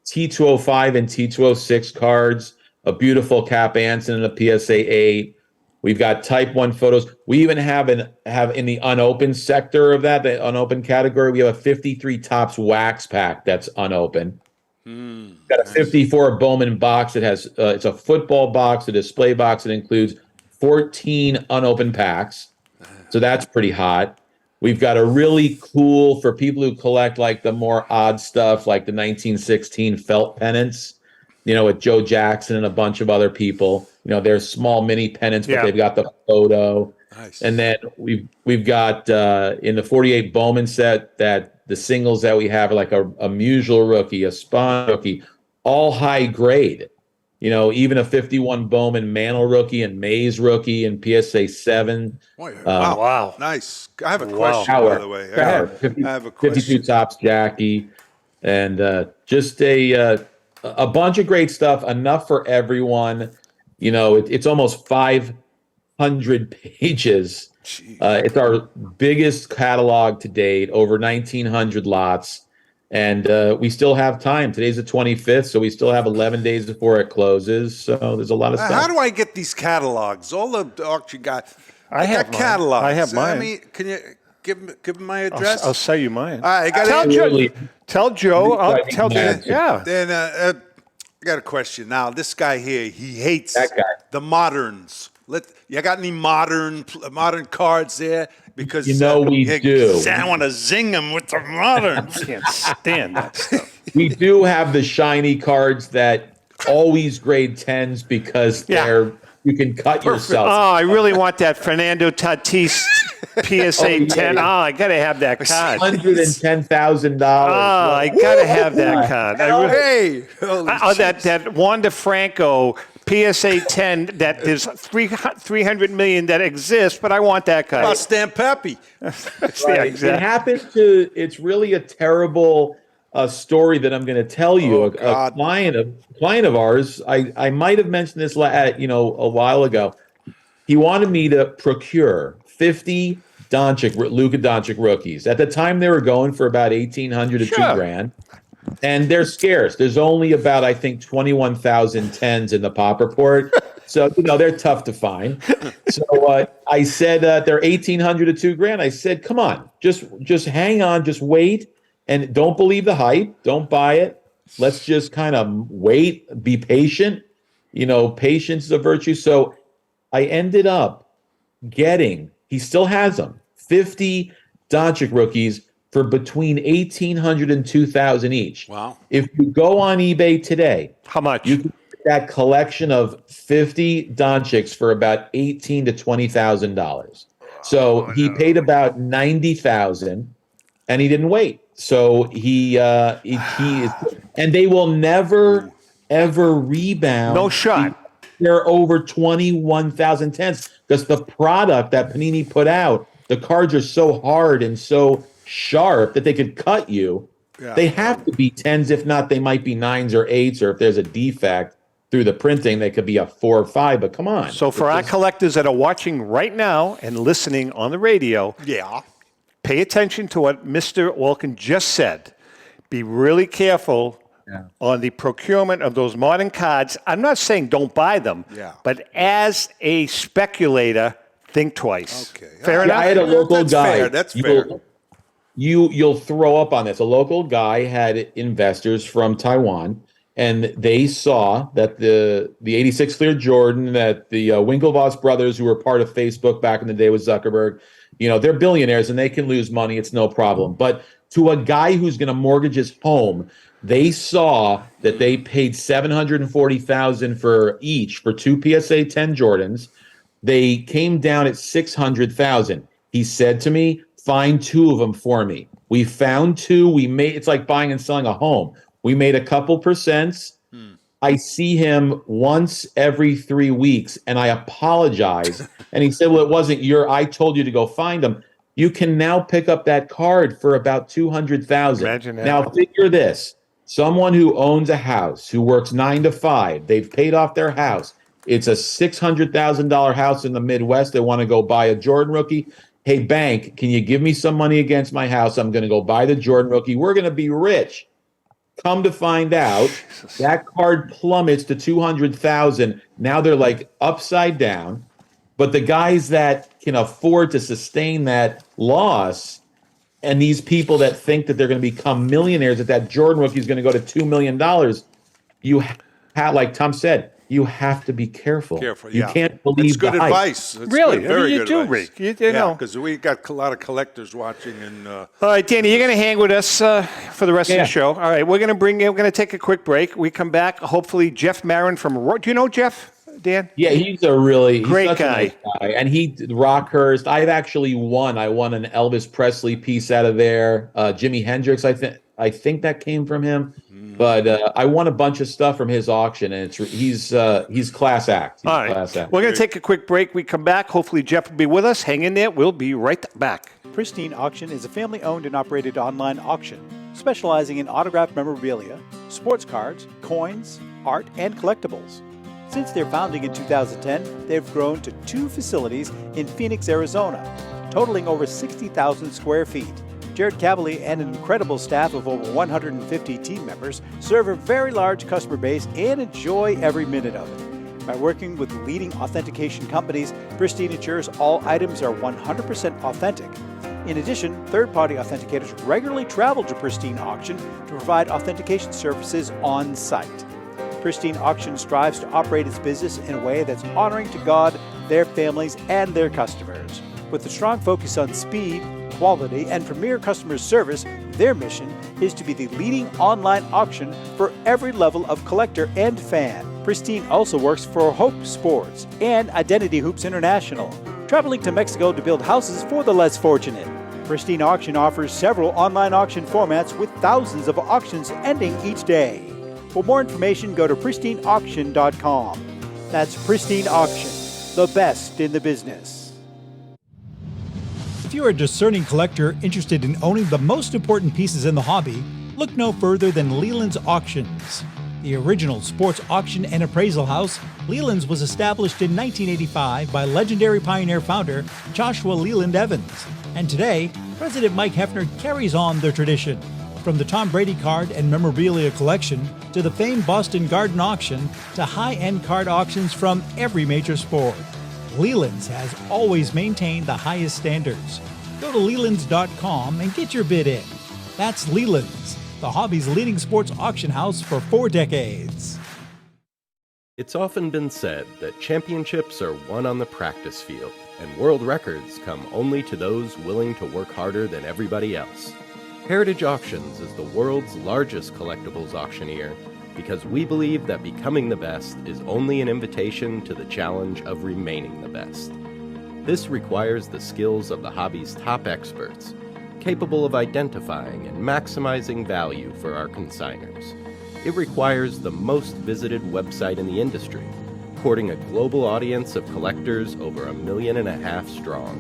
T205 and T206 cards, a beautiful Cap Anson and a PSA 8. We've got Type 1 photos. We even have in the unopened sector of that, the unopened category, we have a 53 Topps wax pack that's unopened. Got a 54 Bowman box. It has it's a football box, a display box. It includes 14 unopened packs, so that's pretty hot. We've got a really cool, for people who collect like the more odd stuff, like the 1916 felt pennants, with Joe Jackson and a bunch of other people. They're small mini pennants, but they've got the photo. Nice. And then we've got in the 48 Bowman set that the singles that we have are like a Musial rookie, a Spahn rookie, all high grade. Even a 51 Bowman Mantle rookie and Mays rookie and PSA 7. Wow. Nice. I have a question, by the way. I have a question. 52 Topps Jackie. And just a bunch of great stuff, enough for everyone. It's almost 5 100 pages. It's our biggest catalog to date, over 1,900 lots. And we still have time. Today's the 25th, so we still have 11 days before it closes. So there's a lot of stuff. How do I get these catalogs? All the auction guys. I have got catalogs. I have mine. I mean, can you give him my address? I'll sell you mine. All right, Tell Joe. I'll tell Dan. Yeah. Then I got a question. Now, this guy here, he hates the moderns. You got any modern cards there? Because we do. I want to zing them with the moderns. I can't stand that stuff. We do have the shiny cards that always grade 10s because you can cut yourself. Oh, I really want that Fernando Tatis PSA 10. Oh, I got to have that card. $110,000. Oh, I got to have that card. That Wander Franco PSA 10 that there's 300 million that exists, but I want that card. How about Stan Pepe? Right. It happens to, it's really a terrible story that I'm going to tell you. A client of ours, I might have mentioned this a while ago. He wanted me to procure 50 Luka Doncic rookies. At the time, they were going for about $1,800 to $2,000. And they're scarce. There's only about, I think, 21,000 10s in the pop report. So, they're tough to find. So I said they're $1,800 to $2,000. I said, come on, just hang on, just wait. And don't believe the hype. Don't buy it. Let's just kind of wait, be patient. Patience is a virtue. So I ended up getting, he still has them, 50 Doncic rookies for between $1,800 and $2,000 each. Wow. If you go on eBay today, how much? You can get that collection of 50 Doncics for about $18,000 to $20,000. So he paid about $90,000 and he didn't wait. So he is, and they will never ever rebound. No shot. They're over 21,000 10s because the product that Panini put out, the cards are so hard and so sharp that they could cut you. Yeah. They have to be 10s. If not, they might be 9s or 8s, or if there's a defect through the printing, they could be a 4 or 5. But come on. So for our collectors that are watching right now and listening on the radio, pay attention to what Mr. Wulkin just said. Be really careful on the procurement of those modern cards. I'm not saying don't buy them, but as a speculator, think twice. Okay. Fair enough? I had a local guy. That's fair. You'll throw up on this. A local guy had investors from Taiwan, and they saw that the 86 Clear Jordan, that the Winklevoss brothers, who were part of Facebook back in the day with Zuckerberg, they're billionaires and they can lose money. It's no problem. But to a guy who's going to mortgage his home, they saw that they paid $740,000 for each for 2 PSA 10 Jordans. They came down at $600,000. He said to me, find 2 of them for me. We found 2. It's like buying and selling a home. We made a couple percents. I see him once every 3 weeks and I apologize. And he said, well, it wasn't I told you to go find them. You can now pick up that card for about $200,000. Imagine that. Now figure this. Someone who owns a house, who works 9 to 5, they've paid off their house. It's a $600,000 house in the Midwest. They want to go buy a Jordan rookie. Hey, bank, can you give me some money against my house? I'm going to go buy the Jordan rookie. We're going to be rich. Come to find out, that card plummets to $200,000. Now they're like upside down. But the guys that can afford to sustain that loss, and these people that think that they're going to become millionaires, that Jordan rookie is going to go to $2 million, you have, like Tom said, you have to be careful. You can't believe it's good advice. It's really? Good, very you good do, advice. Rick. You know. Because we got a lot of collectors watching. And all right, Danny, you're going to hang with us for the rest of the show. All right, we're going to take a quick break. We come back. Hopefully, Jeff Marin from. Do you know Jeff, Dan? Yeah, he's a really great such guy. A nice guy. And Rockhurst. I've actually won. I won an Elvis Presley piece out of there. Jimi Hendrix. I think that came from him. But I won a bunch of stuff from his auction, and he's class act. All right. We're going to take a quick break. We come back. Hopefully, Jeff will be with us. Hang in there. We'll be right back. Pristine Auction is a family-owned and operated online auction specializing in autographed memorabilia, sports cards, coins, art, and collectibles. Since their founding in 2010, they've grown to 2 facilities in Phoenix, Arizona, totaling over 60,000 square feet. Jared Cavalier and an incredible staff of over 150 team members serve a very large customer base and enjoy every minute of it. By working with leading authentication companies, Pristine ensures all items are 100% authentic. In addition, third-party authenticators regularly travel to Pristine Auction to provide authentication services on site. Pristine Auction strives to operate its business in a way that's honoring to God, their families, and their customers. With a strong focus on speed, quality, and premier customer service, their mission is to be the leading online auction for every level of collector and fan. Pristine also works for Hope Sports and Identity Hoops International, traveling to Mexico to build houses for the less fortunate. Pristine Auction offers several online auction formats with thousands of auctions ending each day. For more information, go to pristineauction.com. That's Pristine Auction, the best in the business. If you're a discerning collector interested in owning the most important pieces in the hobby, look no further than Leland's Auctions. The original sports auction and appraisal house, Leland's was established in 1985 by legendary Pioneer founder Joshua Leland Evans. And today, President Mike Hefner carries on the tradition. From the Tom Brady card and memorabilia collection to the famed Boston Garden Auction to high-end card auctions from every major sport, Leland's has always maintained the highest standards. Go to Lelands.com and get your bid in. That's Leland's, the hobby's leading sports auction house for 4 decades. It's often been said that championships are won on the practice field, and world records come only to those willing to work harder than everybody else. Heritage Auctions is the world's largest collectibles auctioneer because we believe that becoming the best is only an invitation to the challenge of remaining the best. This requires the skills of the hobby's top experts, capable of identifying and maximizing value for our consigners. It requires the most visited website in the industry, courting a global audience of collectors over 1.5 million strong.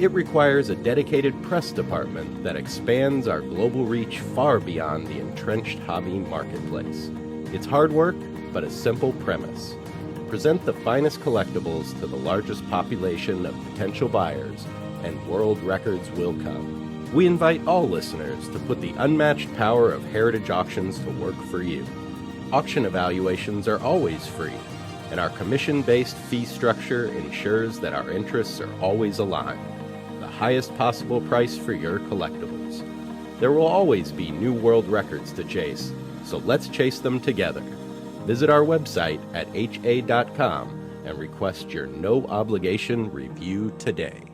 It requires a dedicated press department that expands our global reach far beyond the entrenched hobby marketplace. It's hard work, but a simple premise. Present the finest collectibles to the largest population of potential buyers, and world records will come. We invite all listeners to put the unmatched power of Heritage Auctions to work for you. Auction evaluations are always free, and our commission-based fee structure ensures that our interests are always aligned. The highest possible price for your collectibles. There will always be new world records to chase, so let's chase them together. Visit our website at ha.com and request your no-obligation review today.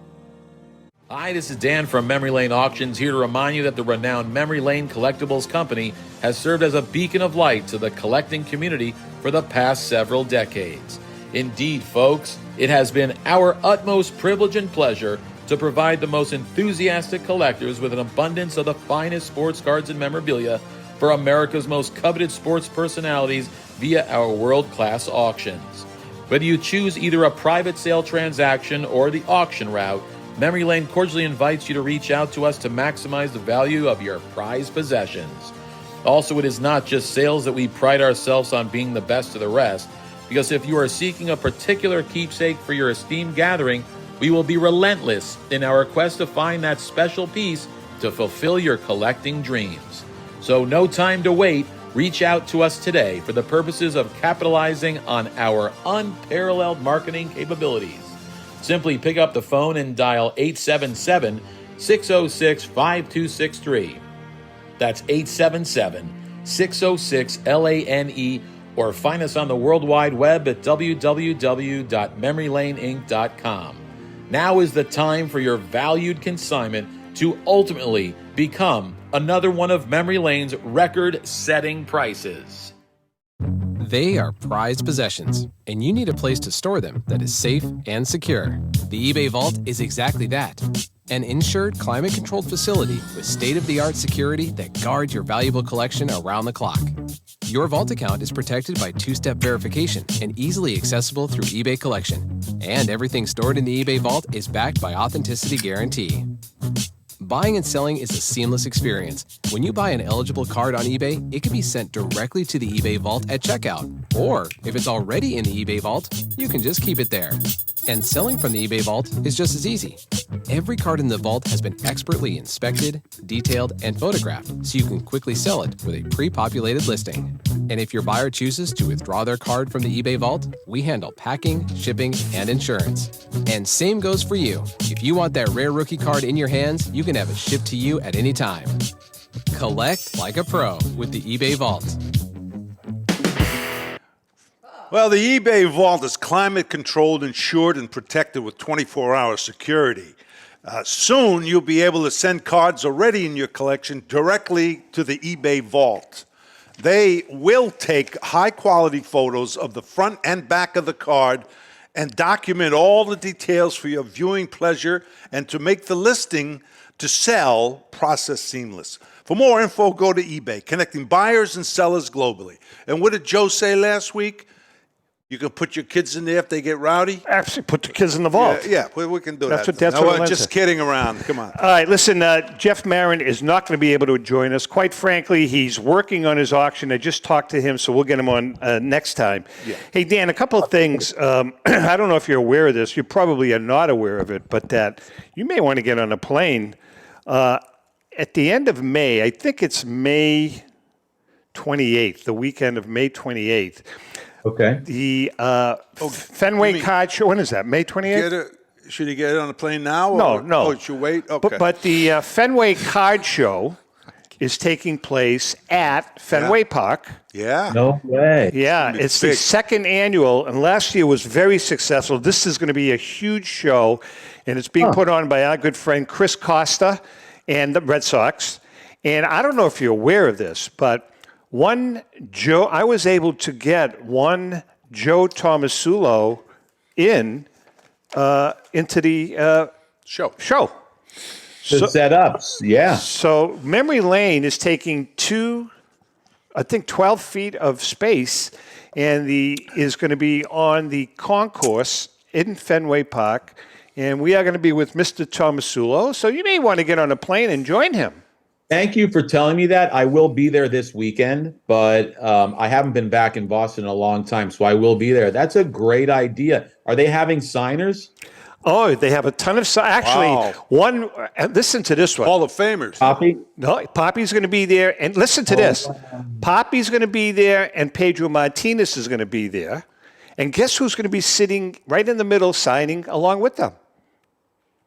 Hi, this is Dan from Memory Lane Auctions, here to remind you that the renowned Memory Lane Collectibles Company has served as a beacon of light to the collecting community for the past several decades. Indeed, folks, it has been our utmost privilege and pleasure to provide the most enthusiastic collectors with an abundance of the finest sports cards and memorabilia for America's most coveted sports personalities via our world-class auctions. Whether you choose either a private sale transaction or the auction route, Memory Lane cordially invites you to reach out to us to maximize the value of your prized possessions. Also, it is not just sales that we pride ourselves on being the best of the rest, because if you are seeking a particular keepsake for your esteemed gathering, we will be relentless in our quest to find that special piece to fulfill your collecting dreams. So no time to wait. Reach out to us today for the purposes of capitalizing on our unparalleled marketing capabilities. Simply pick up the phone and dial 877-606-5263. That's 877-606-LANE, or find us on the World Wide Web at www.memorylaneinc.com. Now is the time for your valued consignment to ultimately become another one of Memory Lane's record-setting prices. They are prized possessions, and you need a place to store them that is safe and secure. The eBay Vault is exactly that. An insured, climate-controlled facility with state-of-the-art security that guards your valuable collection around the clock. Your Vault account is protected by two-step verification and easily accessible through eBay Collection. And everything stored in the eBay Vault is backed by Authenticity Guarantee. Buying and selling is a seamless experience. When you buy an eligible card on eBay, it can be sent directly to the eBay vault at checkout. Or, if it's already in the eBay vault, you can just keep it there. And selling from the eBay vault is just as easy. Every card in the vault has been expertly inspected, detailed, and photographed, so you can quickly sell it with a pre-populated listing. And if your buyer chooses to withdraw their card from the eBay vault, we handle packing, shipping, and insurance. And same goes for you. If you want that rare rookie card in your hands, you can have it shipped to you at any time. Collect like a pro with the eBay Vault. Well, the eBay Vault is climate controlled, insured, and protected with 24-hour security. Soon, you'll be able to send cards already in your collection directly to the eBay Vault. They will take high-quality photos of the front and back of the card and document all the details for your viewing pleasure and to make the listing to sell process seamless. For more info, go to eBay, connecting buyers and sellers globally. And what did Joe say last week? You can put your kids in there if they get rowdy? Actually, put the kids in the vault. Yeah, we can do that. That's what I'm just kidding around. Come on. All right, listen, Jeff Marin is not going to be able to join us. Quite frankly, he's working on his auction. I just talked to him, so we'll get him on next time. Yeah. Hey, Dan, a couple of things. I don't know if you're aware of this. You probably are not aware of it, but that you may want to get on a plane at the end of May. I think it's May 28th, the weekend of May 28th. Okay. The Fenway Card Show, when is that, May 28th? Should he get it on the plane now? No. Oh, should wait? Okay. But the Fenway Card Show is taking place at Fenway Park. Yeah. No way. Yeah, it's the second annual, and last year was very successful. This is going to be a huge show, and it's being put on by our good friend Chris Costa and the Red Sox. And I don't know if you're aware of this, but I was able to get one Joe Tomasulo into the show. The setups, yeah. So Memory Lane is taking 12 feet of space, and is going to be on the concourse in Fenway Park, and we are going to be with Mr. Tomasulo. So you may want to get on a plane and join him. Thank you for telling me that. I will be there this weekend, but I haven't been back in Boston in a long time, so I will be there. That's a great idea. Are they having signers? Oh, they have a ton of actually, one. Listen to this one. Hall of Famers. Poppy? No, Poppy's going to be there, and listen to this. Poppy's going to be there, and Pedro Martinez is going to be there, and guess who's going to be sitting right in the middle, signing along with them?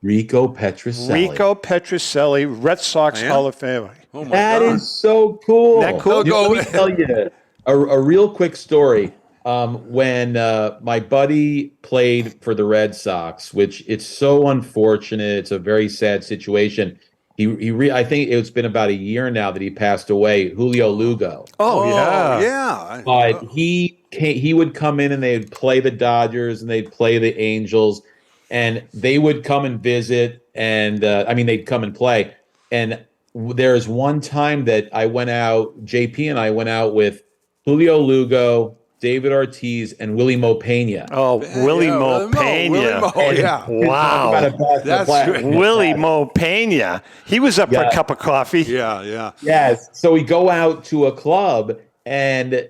Rico Petrocelli. Rico Petrocelli, Red Sox Hall of Famer. Oh my That God. is so cool. That cool? Let me tell you a real quick story. When my buddy played for the Red Sox, which it's so unfortunate, it's a very sad situation. I think it's been about a year now that he passed away. Julio Lugo. Oh yeah. But he would come in and they'd play the Dodgers and they'd play the Angels, and they would come and visit, and they'd come and play. And there's one time that I went out, JP and I went out with Julio Lugo, David Ortiz, and Willie Mo Pena. Oh, Willie Mo Pena. Wow. That's great. Willie Mo Pena. He was up for a cup of coffee. Yeah. Yes. So we go out to a club, and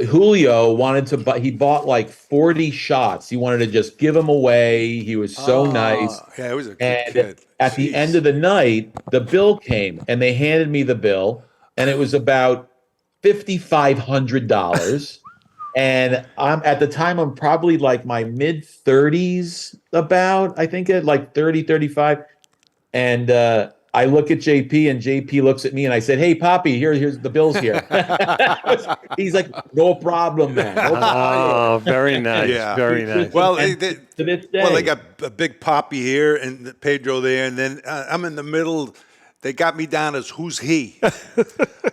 Julio wanted to buy, he bought like 40 shots. He wanted to just give them away. He was so nice. Yeah, he was a good kid. At the end of the night, the bill came, and they handed me the bill, and it was about $5,500. And at the time, I'm probably like my mid 30s I think at like 30, 35. And I look at JP, and JP looks at me, and I said, "Hey, Poppy, here's the bills here." He's like, "No problem, man." No problem. Oh, very nice. Yeah. Very nice. Well, to this day. Well, they got a big Poppy here and Pedro there, and then I'm in the middle. They got me down as who's he.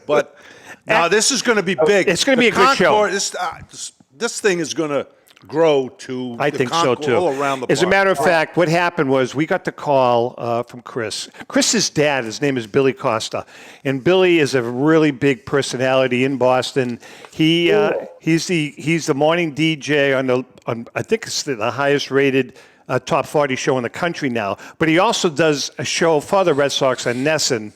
But now this is going to be big. It's going to be a good show. This thing is going to grow to I think so too. all around the park. As a matter of fact, what happened was we got the call from Chris. Chris's dad, his name is Billy Costa, and Billy is a really big personality in Boston. He's the morning DJ on I think it's the highest rated top 40 show in the country now. But he also does a show for the Red Sox on Nesson.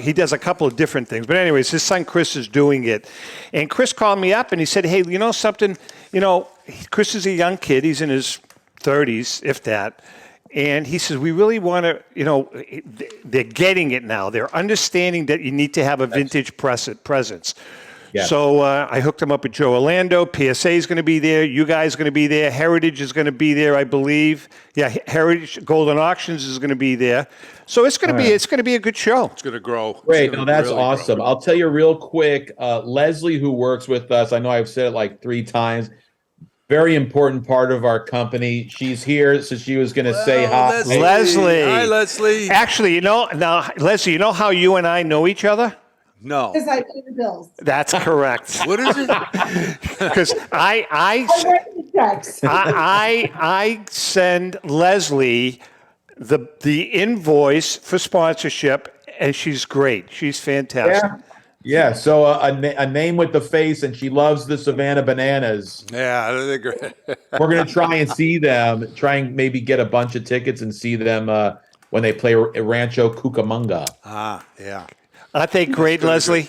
He does a couple of different things. But anyways, his son Chris is doing it. And Chris called me up and he said, hey, you know something? You know, Chris is a young kid. He's in his 30s, if that. And he says, we really want to, you know, they're getting it now. They're understanding that you need to have a vintage presence. Yeah. So I hooked him up with Joe Orlando. PSA is going to be there. You guys are going to be there. Heritage is going to be there, I believe. Yeah, Heritage Golden Auctions is going to be there. So it's going to be a good show. It's going to grow. Great. No, that's really awesome. Grow. I'll tell you real quick. Leslie, who works with us, I know I've said it like 3 times. Very important part of our company. She's here, so she was going to say hi. Leslie. Hi, Leslie. Actually, you know, now, Leslie, you know how you and I know each other? No. Because I pay the bills. That's correct. What is it? Because I send Leslie the invoice for sponsorship, and she's great. She's fantastic. Yeah. So a name with the face, and she loves the Savannah Bananas. Yeah, they're great. We're gonna try and see them. Try and maybe get a bunch of tickets and see them when they play Rancho Cucamonga. Yeah. Aren't they great, Leslie?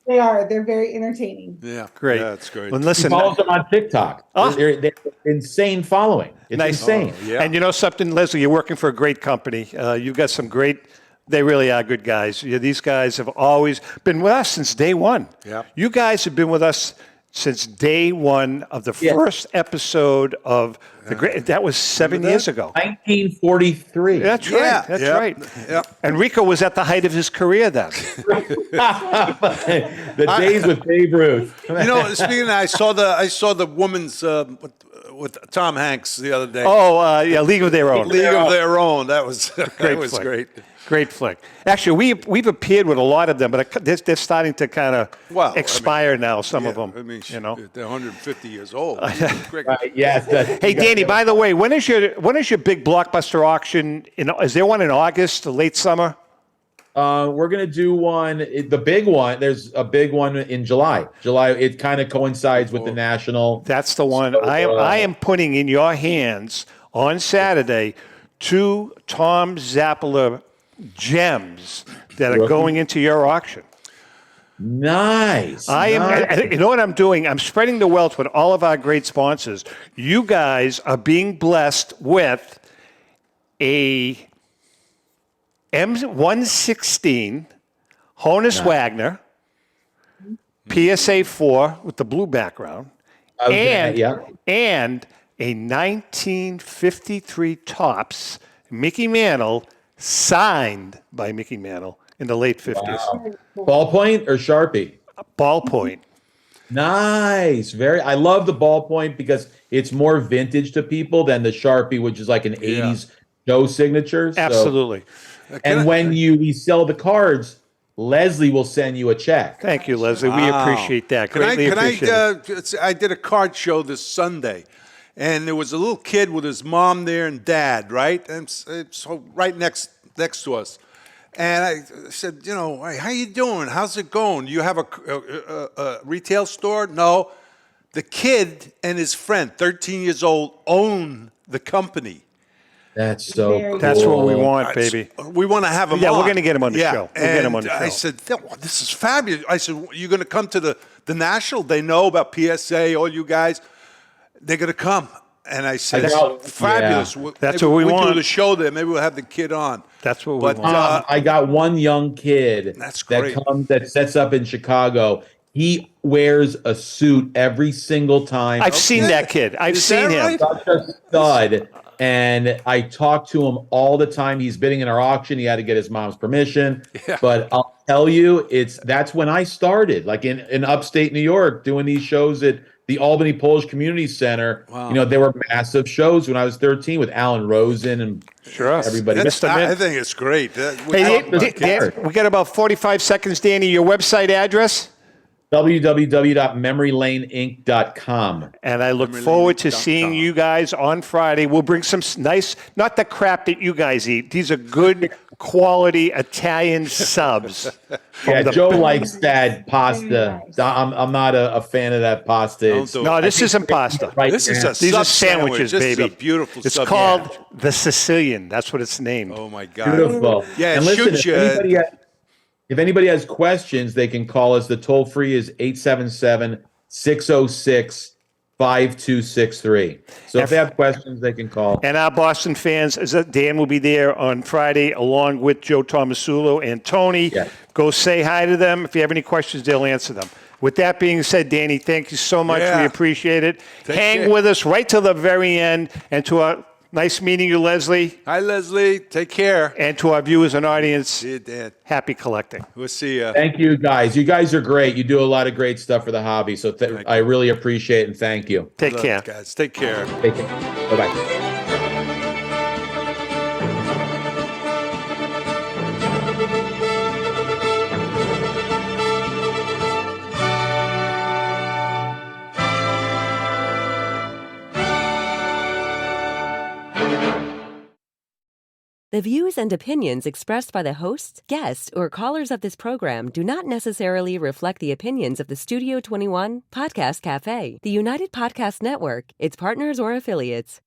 They are. They're very entertaining. Yeah. Great. Yeah, that's great. Well, listen, follow them on TikTok. Oh. They're insane following. It's insane. Oh, yeah. And you know something, Leslie, you're working for a great company. You've got some great. They really are good guys. Yeah, these guys have always been with us since day one. Yeah. You guys have been with us since day one of the first episode of the Great. That was 7 years ago. 1943. That's right. That's right. Yeah. And Rico was at the height of his career then. The days with Babe Ruth. You know, speaking of, I saw the woman's with Tom Hanks the other day. Oh, yeah, League of Their Own. League of Their Own. That was Great flick. great. Great flick. Actually, we've appeared with a lot of them, but they're starting to kind of expire now. Some of them, I mean, you know, they're 150 years old. Yes. Hey, Danny. By the way, when is your big blockbuster auction? Is there one in August, the late summer? We're gonna do one. The big one. There's a big one in July. It kind of coincides with the national. That's the one. So, I am putting in your hands on Saturday 2 Tom Zappala gems that are going into your auction. Nice. You know what I'm doing? I'm spreading the wealth with all of our great sponsors. You guys are being blessed with a M116 Honus Wagner PSA 4 with the blue background, and a 1953 Topps Mickey Mantle signed by Mickey Mantle in the late 50s. Wow. Ballpoint or Sharpie? Ballpoint. Nice. I love the ballpoint because it's more vintage to people than the Sharpie, which is like an 80s show signature. Absolutely. And when we sell the cards, Leslie will send you a check. Thank you, Leslie. We appreciate that. Greatly appreciate it. I did a card show this Sunday, and there was a little kid with his mom there and dad, right? And so right next to us. And I said, you know, hey, how you doing? How's it going? Do you have a retail store? No. The kid and his friend, 13 years old, own the company. That's so cool. That's what we want, baby. We want to have him on. Yeah, we're going to get him on the show. We'll get him on the show. I said, this is fabulous. I said, you're going to come to the National? They know about PSA, all you guys. They're going to come. And I said, fabulous. Yeah. That's what we want. We'll do the show there. Maybe we'll have the kid on. That's what we want. I got one young kid that sets up in Chicago. He wears a suit every single time. I've seen that kid. I've seen him. Such a stud. And I talk to him all the time. He's bidding in our auction. He had to get his mom's permission. Yeah. But I'll tell you, that's when I started, like in upstate New York, doing these shows at the Albany Polish Community Center. Wow. You know, there were massive shows when I was 13 with Alan Rosen and everybody. I think it's great. We got about 45 seconds, Danny. Your website address? www.memorylaneinc.com. And I look forward to seeing you guys on Friday. We'll bring some nice, not the crap that you guys eat. These are good quality Italian subs. Yeah, Joe likes that pasta. I'm not a fan of that pasta. No, this isn't pasta. This is a These are sub sandwiches, sandwich. baby. This is a beautiful It's sub called sandwich. the Sicilian. That's what it's named. Oh my God! Beautiful. Yeah, and it listen, shoots you. if anybody has questions, they can call us. The toll free is 877-606-5263. So if they have questions, they can call. And our Boston fans, Dan will be there on Friday along with Joe Tomasulo and Tony. Yeah. Go say hi to them. If you have any questions, they'll answer them. With that being said, Danny, thank you so much. Yeah. We appreciate it. Hang care. with us right till the very end. And to our nice meeting you, Leslie. Hi, Leslie. Take care. And to our viewers and audience, See you, Dan. happy collecting. We'll see you. Thank you, guys. You guys are great. You do a lot of great stuff for the hobby. So I really appreciate it and thank you. Take Good care. luck, guys. Take care. Take care. Bye-bye. The views and opinions expressed by the hosts, guests, or callers of this program do not necessarily reflect the opinions of the Studio 21 Podcast Cafe, the United Podcast Network, its partners, or affiliates.